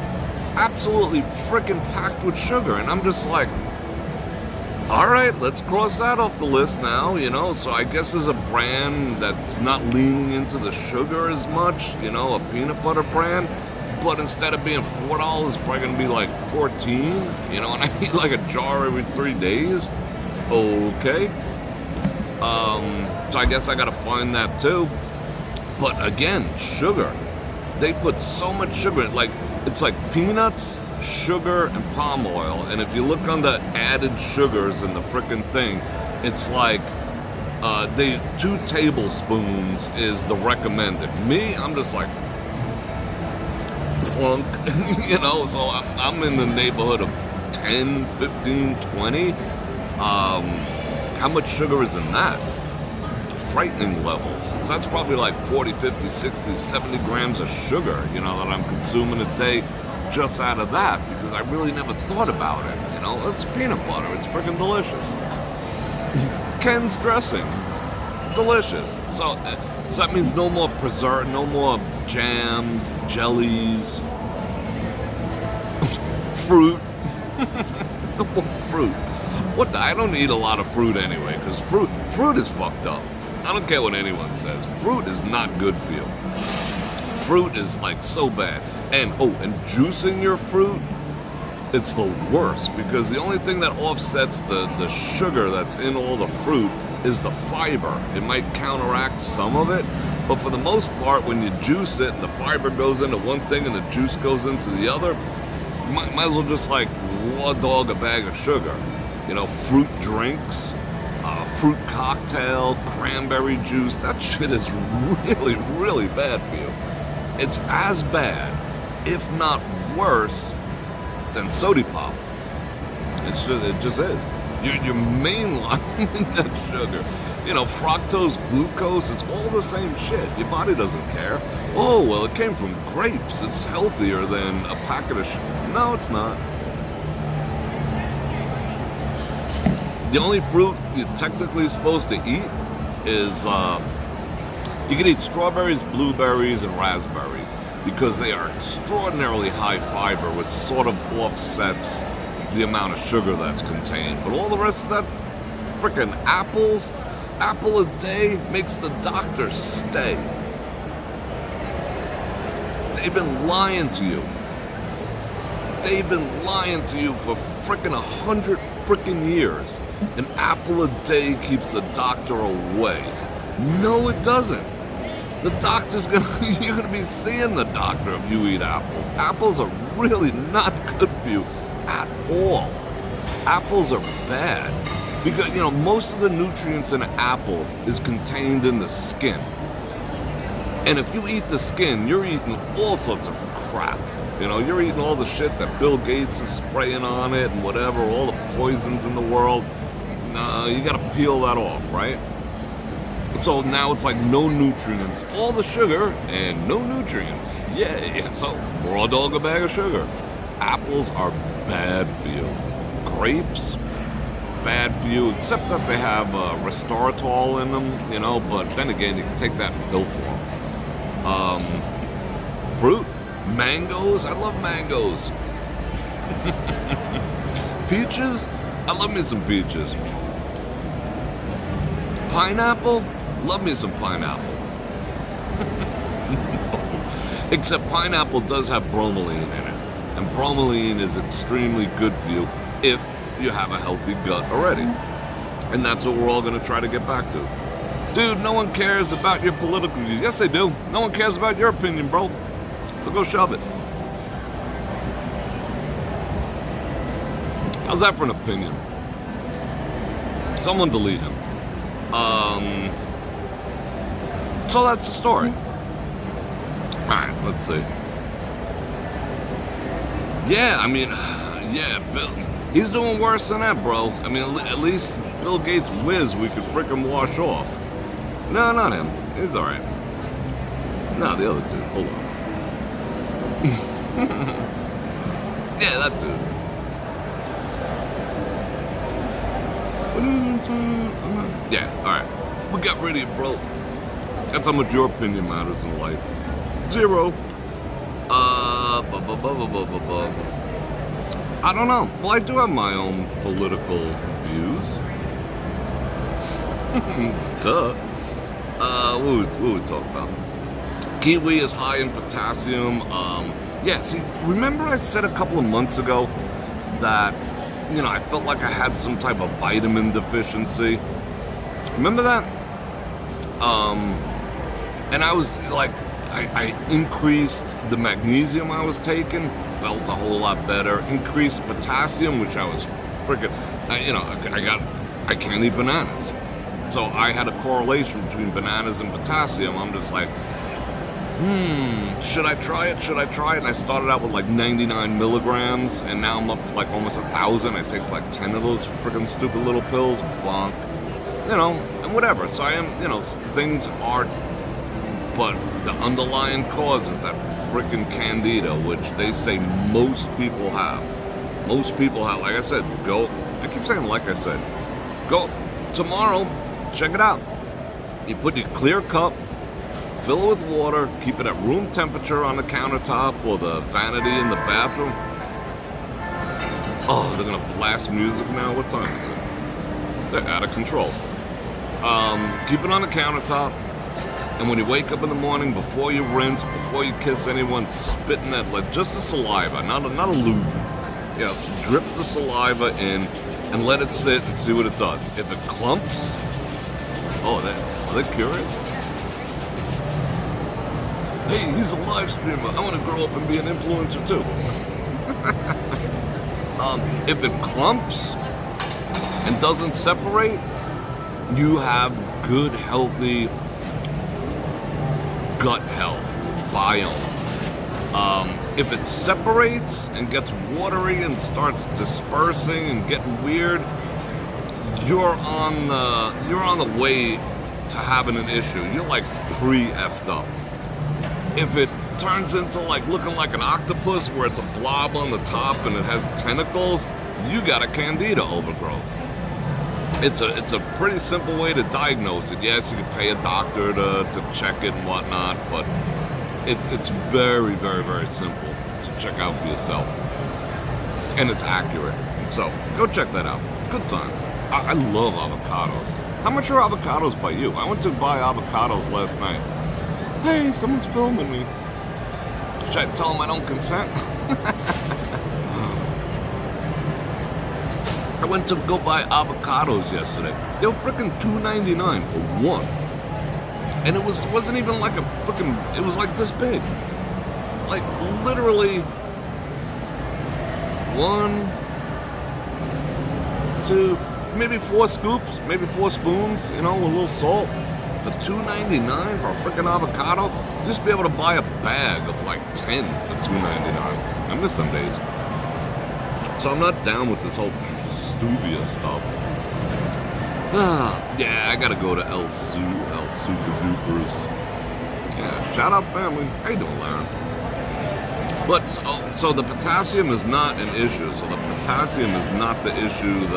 Absolutely freaking packed with sugar. And I'm just like, all right, let's cross that off the list now, you know. So I guess there's a brand that's not leaning into the sugar as much, you know, a peanut butter brand. But instead of being $4, it's probably going to be like $14, you know, and I eat like a jar every 3 days. Okay. So I guess I got to find that too. But again, sugar. They put so much sugar in it. Like, it's like peanuts, sugar, and palm oil. And if you look on the added sugars in the frickin' thing, it's like 2 tablespoons is the recommended. Me, I'm just like, plunk, you know, so I'm in the neighborhood of 10, 15, 20. How much sugar is in that? Frightening levels. So that's probably like 40, 50, 60, 70 grams of sugar, you know, that I'm consuming a day just out of that, because I really never thought about it, you know. It's peanut butter. It's freaking delicious. Ken's dressing. Delicious. So that means no more preserve, no more jams, jellies, fruit. No more fruit. I don't eat a lot of fruit anyway, because fruit is fucked up. I don't care what anyone says. Fruit is not good for you. Fruit is like so bad. And juicing your fruit, it's the worst, because the only thing that offsets the sugar that's in all the fruit is the fiber. It might counteract some of it, But for the most part, when you juice it and the fiber goes into one thing and the juice goes into the other, might as well just like raw dog a bag of sugar. You know, fruit drinks, fruit cocktail, cranberry juice. That shit is really, really bad for you. It's as bad, if not worse, than soda pop. It just is. You're mainlining that sugar. You know, fructose, glucose, it's all the same shit. Your body doesn't care. Oh, well, it came from grapes. It's healthier than a packet of sugar. No, it's not. The only fruit you're technically supposed to eat is, you can eat strawberries, blueberries, and raspberries because they are extraordinarily high fiber, which sort of offsets the amount of sugar that's contained. But all the rest of that, frickin' apple a day makes the doctor stay. They've been lying to you. They've been lying to you for frickin' 100 frickin' years. An apple a day keeps the doctor away. No, it doesn't. The doctor's you're gonna be seeing the doctor if you eat apples. Apples are really not good for you at all. Apples are bad because, you know, most of the nutrients in an apple is contained in the skin. And if you eat the skin, you're eating all sorts of crap. You know, you're eating all the shit that Bill Gates is spraying on it and whatever, all the poisons in the world. You gotta peel that off, right? So now it's like no nutrients, all the sugar and no nutrients. Yay! So raw dog a bag of sugar. Apples are bad for you. Grapes, bad for you, except that they have resveratrol in them, you know, but then again, you can take that in pill form. Fruit, mangoes, I love mangoes. Peaches, I love me some peaches. Pineapple, love me some pineapple. Except pineapple does have bromelain in it. And bromelain is extremely good for you if you have a healthy gut already. And that's what we're all going to try to get back to. Dude, no one cares about your political views. Yes, they do. No one cares about your opinion, bro. So go shove it. How's that for an opinion? Someone delete him. So that's the story. Alright, let's see. Yeah, I mean, yeah, Bill, he's doing worse than that, bro. I mean, at least Bill Gates whiz we could frickin' wash off. No, not him. He's alright. No, the other dude. Hold on. Yeah, that dude. Yeah, alright. We got rid of it, bro. That's how much your opinion matters in life. 0. I don't know. Well, I do have my own political views. Duh. What we talk about? Kiwi is high in potassium. Yeah, see, remember I said a couple of months ago that, you know, I felt like I had some type of vitamin deficiency. Remember that? And I was like, I increased the magnesium I was taking, felt a whole lot better. Increased potassium, which I was freaking, you know, I can't eat bananas. So I had a correlation between bananas and potassium. I'm just like, should I try it? Should I try it? And I started out with like 99 milligrams, and now I'm up to like almost 1,000. I take like 10 of those freaking stupid little pills, bonk, you know, and whatever. So I am, you know, things are, but the underlying cause is that freaking candida, which they say most people have. Most people have. Like I said, go, I keep saying like I said, go tomorrow, check it out. You put your clear cup, fill it with water, keep it at room temperature on the countertop or the vanity in the bathroom. Oh, they're gonna blast music now? What time is it? They're out of control. Keep it on the countertop, and when you wake up in the morning, before you rinse, before you kiss anyone, spit in that, like, just the saliva, not a lube. Yeah, so drip the saliva in and let it sit and see what it does. If it clumps, are they curious? hey, he's a live streamer. I want to grow up and be an influencer too. If it clumps and doesn't separate, you have good, healthy gut health, biome. If it separates and gets watery and starts dispersing and getting weird, you're on the way to having an issue. You're like pre-effed up. If it turns into like looking like an octopus where it's a blob on the top and it has tentacles, you got a candida overgrowth. It's a pretty simple way to diagnose it. Yes, you can pay a doctor to check it and whatnot, but it's very, very, very simple to check out for yourself. And it's accurate. So go check that out. Good time. I love avocados. How much are avocados by you? I went to buy avocados last night. Hey, someone's filming me. Should I tell them I don't consent? I went to go buy avocados yesterday. They were freaking $2.99 for one. And it wasn't even like a freaking, it was like this big. Like literally 1, 2, maybe 4 scoops, maybe 4 spoons, you know, with a little salt. For $2.99 for a freaking avocado, you used to be able to buy a bag of like 10 for $2.99. I miss some days. So I'm not down with this whole stuvia stuff. Yeah, I gotta go to El Super Duper's. Yeah, shout out family. How you doing, Larry? But so the potassium is not an issue. So the potassium is not the issue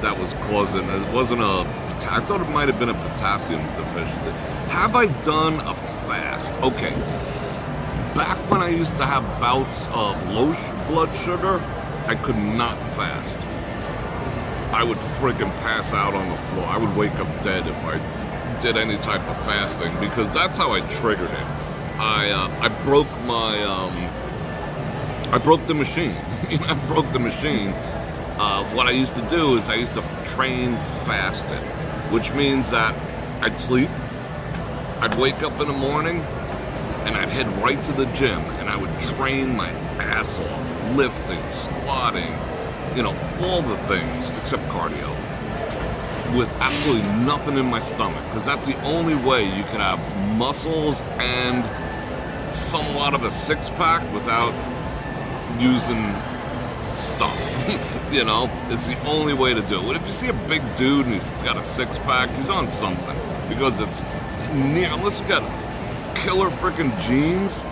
that was causing. It wasn't a. I thought it might have been a potassium deficiency. Have I done a fast? Okay. Back when I used to have bouts of low blood sugar, I could not fast. I would freaking pass out on the floor. I would wake up dead if I did any type of fasting because that's how I triggered it. I broke my I broke the machine. I broke the machine. What I used to do is I used to train fasted, which means that I'd sleep, I'd wake up in the morning, and I'd head right to the gym, and I would train my ass off, lifting, squatting, you know, all the things except cardio, with absolutely nothing in my stomach, because that's the only way you can have muscles and somewhat of a six-pack without using stuff. You know, it's the only way to do it. If you see a big dude and he's got a six-pack, he's on something, because it's near, unless you got killer freaking genes,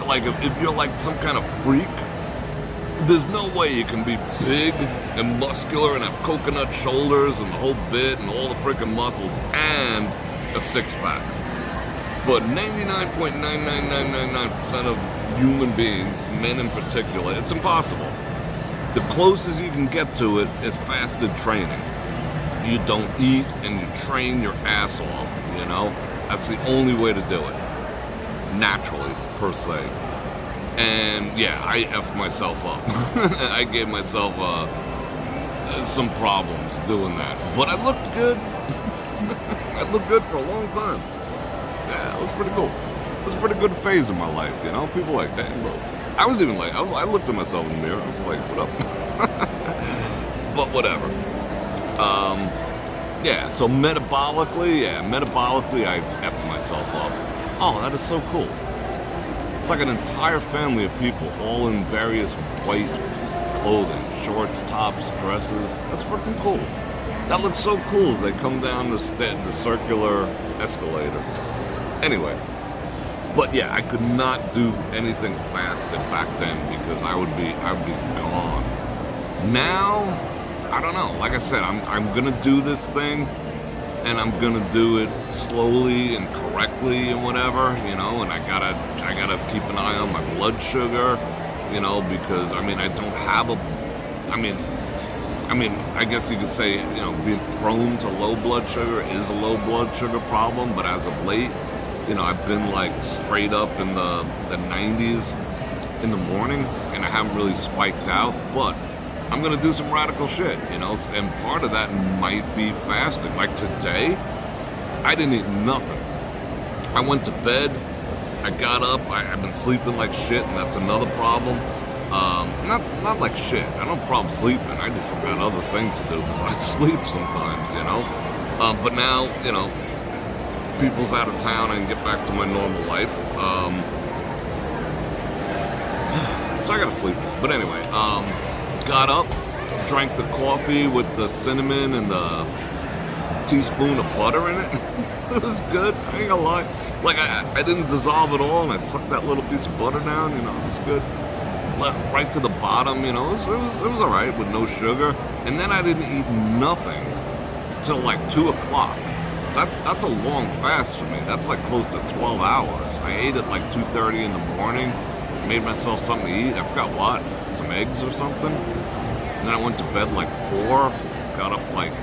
like if you're like some kind of freak, there's no way you can be big and muscular and have coconut shoulders and the whole bit and all the freaking muscles and a six-pack. For 99.99999% of human beings, men in particular, it's impossible. The closest you can get to it is fasted training. You don't eat and you train your ass off, you know? That's the only way to do it. Naturally, per se. And yeah, I effed myself up. I gave myself some problems doing that. But I looked good. I looked good for a long time. Yeah, it was pretty cool. It was a pretty good phase of my life, you know? People were like, damn, bro. I was even like, I looked at myself in the mirror. I was like, what up? But whatever. Yeah, so metabolically, I effed myself up. Oh, that is so cool. It's like an entire family of people, all in various white clothing, shorts, tops, dresses. That's freaking cool. That looks so cool as they come down the circular escalator. Anyway, but yeah, I could not do anything fasted back then because I would be gone. Now, I don't know. Like I said, I'm gonna do this thing, and I'm gonna do it slowly and correctly and whatever, you know. And I gotta keep an eye on my blood sugar, you know, because I mean I don't have a, I mean I guess you could say, you know, being prone to low blood sugar is a low blood sugar problem, but as of late, you know, I've been like straight up in the 90s in the morning, and I haven't really spiked out, but I'm gonna do some radical shit, you know, and part of that might be fasting. Like today, I didn't eat nothing. I went to bed, I got up, I've been sleeping like shit, and that's another problem. Not like shit, I don't have a problem sleeping, I just got other things to do besides sleep sometimes, you know? But now, you know, people's out of town, I can get back to my normal life. So I gotta sleep. But anyway, got up, drank the coffee with the cinnamon and the teaspoon of butter in it. It was good, I ain't gonna lie. Like, I didn't dissolve it all, and I sucked that little piece of butter down, you know, it was good. Left right to the bottom, you know, it was alright with no sugar. And then I didn't eat nothing till like 2 o'clock. That's a long fast for me. That's like close to 12 hours. I ate at like 2:30 in the morning, made myself something to eat. I forgot what, some eggs or something. And then I went to bed like 4, got up like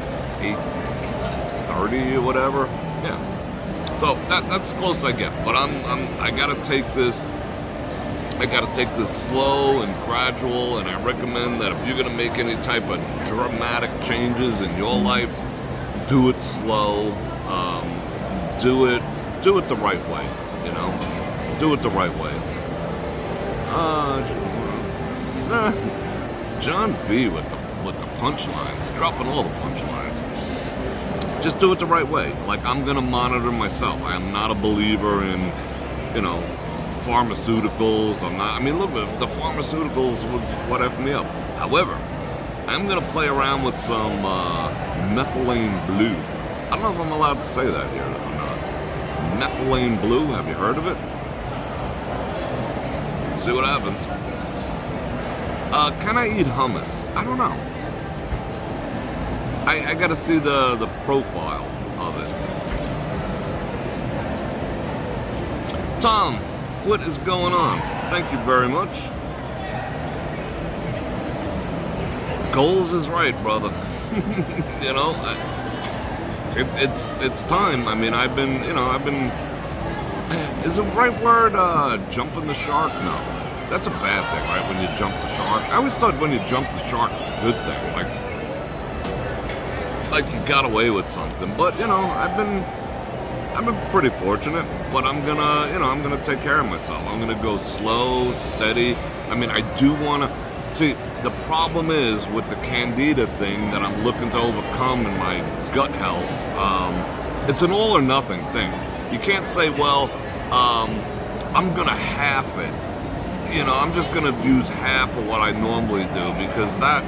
8:30 or whatever. Yeah. So that's as close as I get. But I gotta take this. I gotta take this slow and gradual. And I recommend that if you're gonna make any type of dramatic changes in your life, do it slow. Do it the right way. You know, do it the right way. John B with the punchlines, dropping all the punchlines. Just do it the right way. Like, I'm gonna monitor myself. I am not a believer in, you know, pharmaceuticals. I mean, look, the pharmaceuticals was what effed me up. However, I'm gonna play around with some methylene blue. I don't know if I'm allowed to say that here or not. Methylene blue, have you heard of it? See what happens. Can I eat hummus? I don't know. I gotta see the profile of it. Tom, what is going on? Thank you very much. Goals is right, brother. You know, it's time. I mean, I've been. Is the right word jumping the shark? No, that's a bad thing, right? When you jump the shark. I always thought when you jump the shark, it's a good thing. Like you got away with something. But you know, I've been pretty fortunate. But I'm gonna take care of myself. I'm gonna go slow, steady. I mean, I do wanna see. The problem is with the candida thing that I'm looking to overcome in my gut health. It's an all or nothing thing. You can't say, well, I'm gonna half it. You know, I'm just gonna use half of what I normally do, because that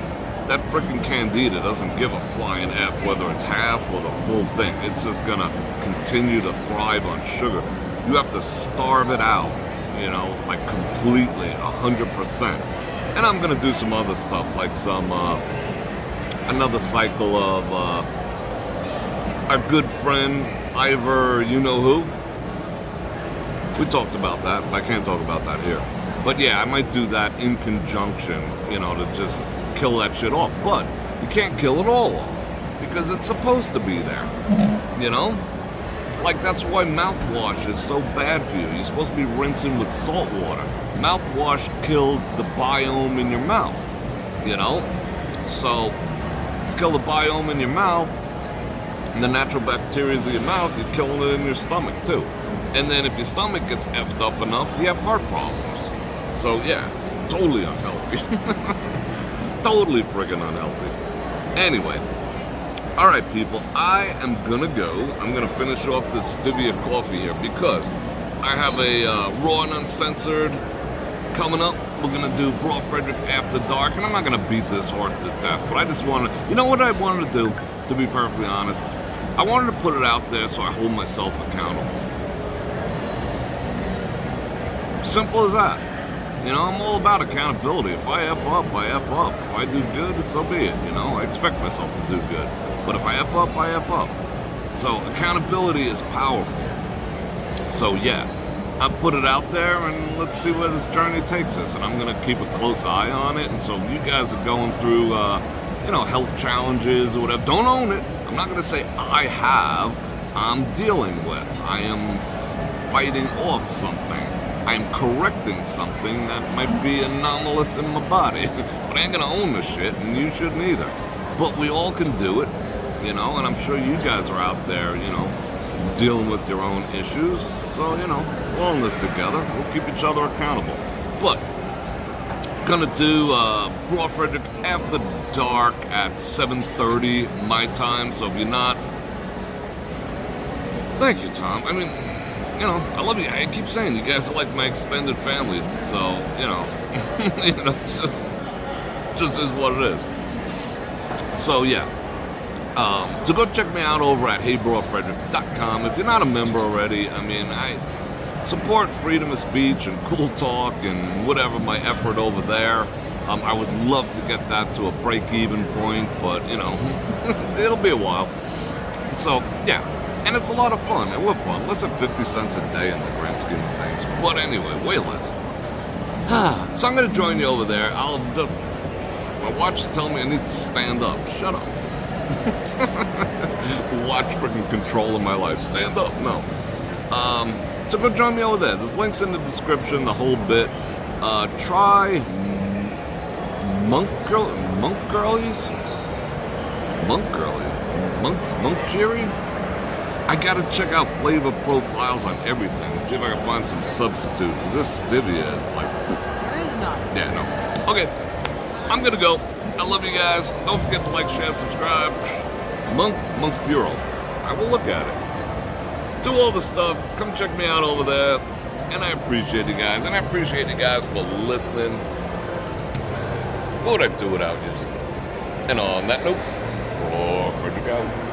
freaking candida doesn't give a flying F whether it's half or the full thing. It's just gonna continue to thrive on sugar. You have to starve it out, you know, like completely, 100%. And I'm gonna do some other stuff, like some another cycle of our good friend Ivor, you know who. We talked about that, but I can't talk about that here. But yeah, I might do that in conjunction, you know, to just kill that shit off. But you can't kill it all off, because it's supposed to be there, you know? Like, that's why mouthwash is so bad for you. You're supposed to be rinsing with salt water. Mouthwash kills the biome in your mouth, you know? So, kill the biome in your mouth, and the natural bacteria of your mouth, you're killing it in your stomach too. And then if your stomach gets effed up enough, you have heart problems. So yeah, totally unhealthy. Totally friggin' unhealthy. Anyway, alright people, I am gonna go. I'm gonna finish off this stevia coffee here, because I have a raw and uncensored coming up. We're gonna do Bror Fredrik After Dark, and I'm not gonna beat this horse to death, but I just wanted, you know what I wanted to do, to be perfectly honest? I wanted to put it out there so I hold myself accountable. Simple as that. You know, I'm all about accountability. If I F up, I F up. If I do good, so be it. You know, I expect myself to do good. But if I F up, I F up. So accountability is powerful. So yeah, I put it out there, and let's see where this journey takes us. And I'm gonna keep a close eye on it. And so if you guys are going through, you know, health challenges or whatever, don't own it. I'm not gonna say I have. I'm dealing with. I am fighting off something. I'm correcting something that might be anomalous in my body. But I ain't gonna own this shit, and you shouldn't either. But we all can do it, you know, and I'm sure you guys are out there, you know, dealing with your own issues. So, you know, we're all in this together. We'll keep each other accountable. But, gonna do Bror Fredrik After Dark at 7:30 my time. So if you're not... Thank you, Tom. I mean, you know, I love you. I keep saying you guys are like my extended family. So, you know, it's just is what it is. So, yeah. So go check me out over at heybrorfredrik.com. If you're not a member already, I mean, I support freedom of speech and cool talk and whatever my effort over there. I would love to get that to a break-even point, but, you know, it'll be a while. So, yeah. And it's a lot of fun, and we're fun. Less than 50 cents a day in the grand scheme of things. But anyway, way less. So I'm going to join you over there. My watch is telling me I need to stand up. Shut up. Watch freaking controlling my life. Stand up. No. So go join me over there. There's links in the description, the whole bit. Try Monk Jerry? I gotta check out flavor profiles on everything and see if I can find some substitute. This stevia is like... There is none. Yeah, no. Okay, I'm gonna go. I love you guys. Don't forget to like, share, subscribe. Monk Furo. I will look at it. Do all the stuff. Come check me out over there. And I appreciate you guys. And I appreciate you guys for listening. What would I do without you? And on that note, Bror Fredrik out.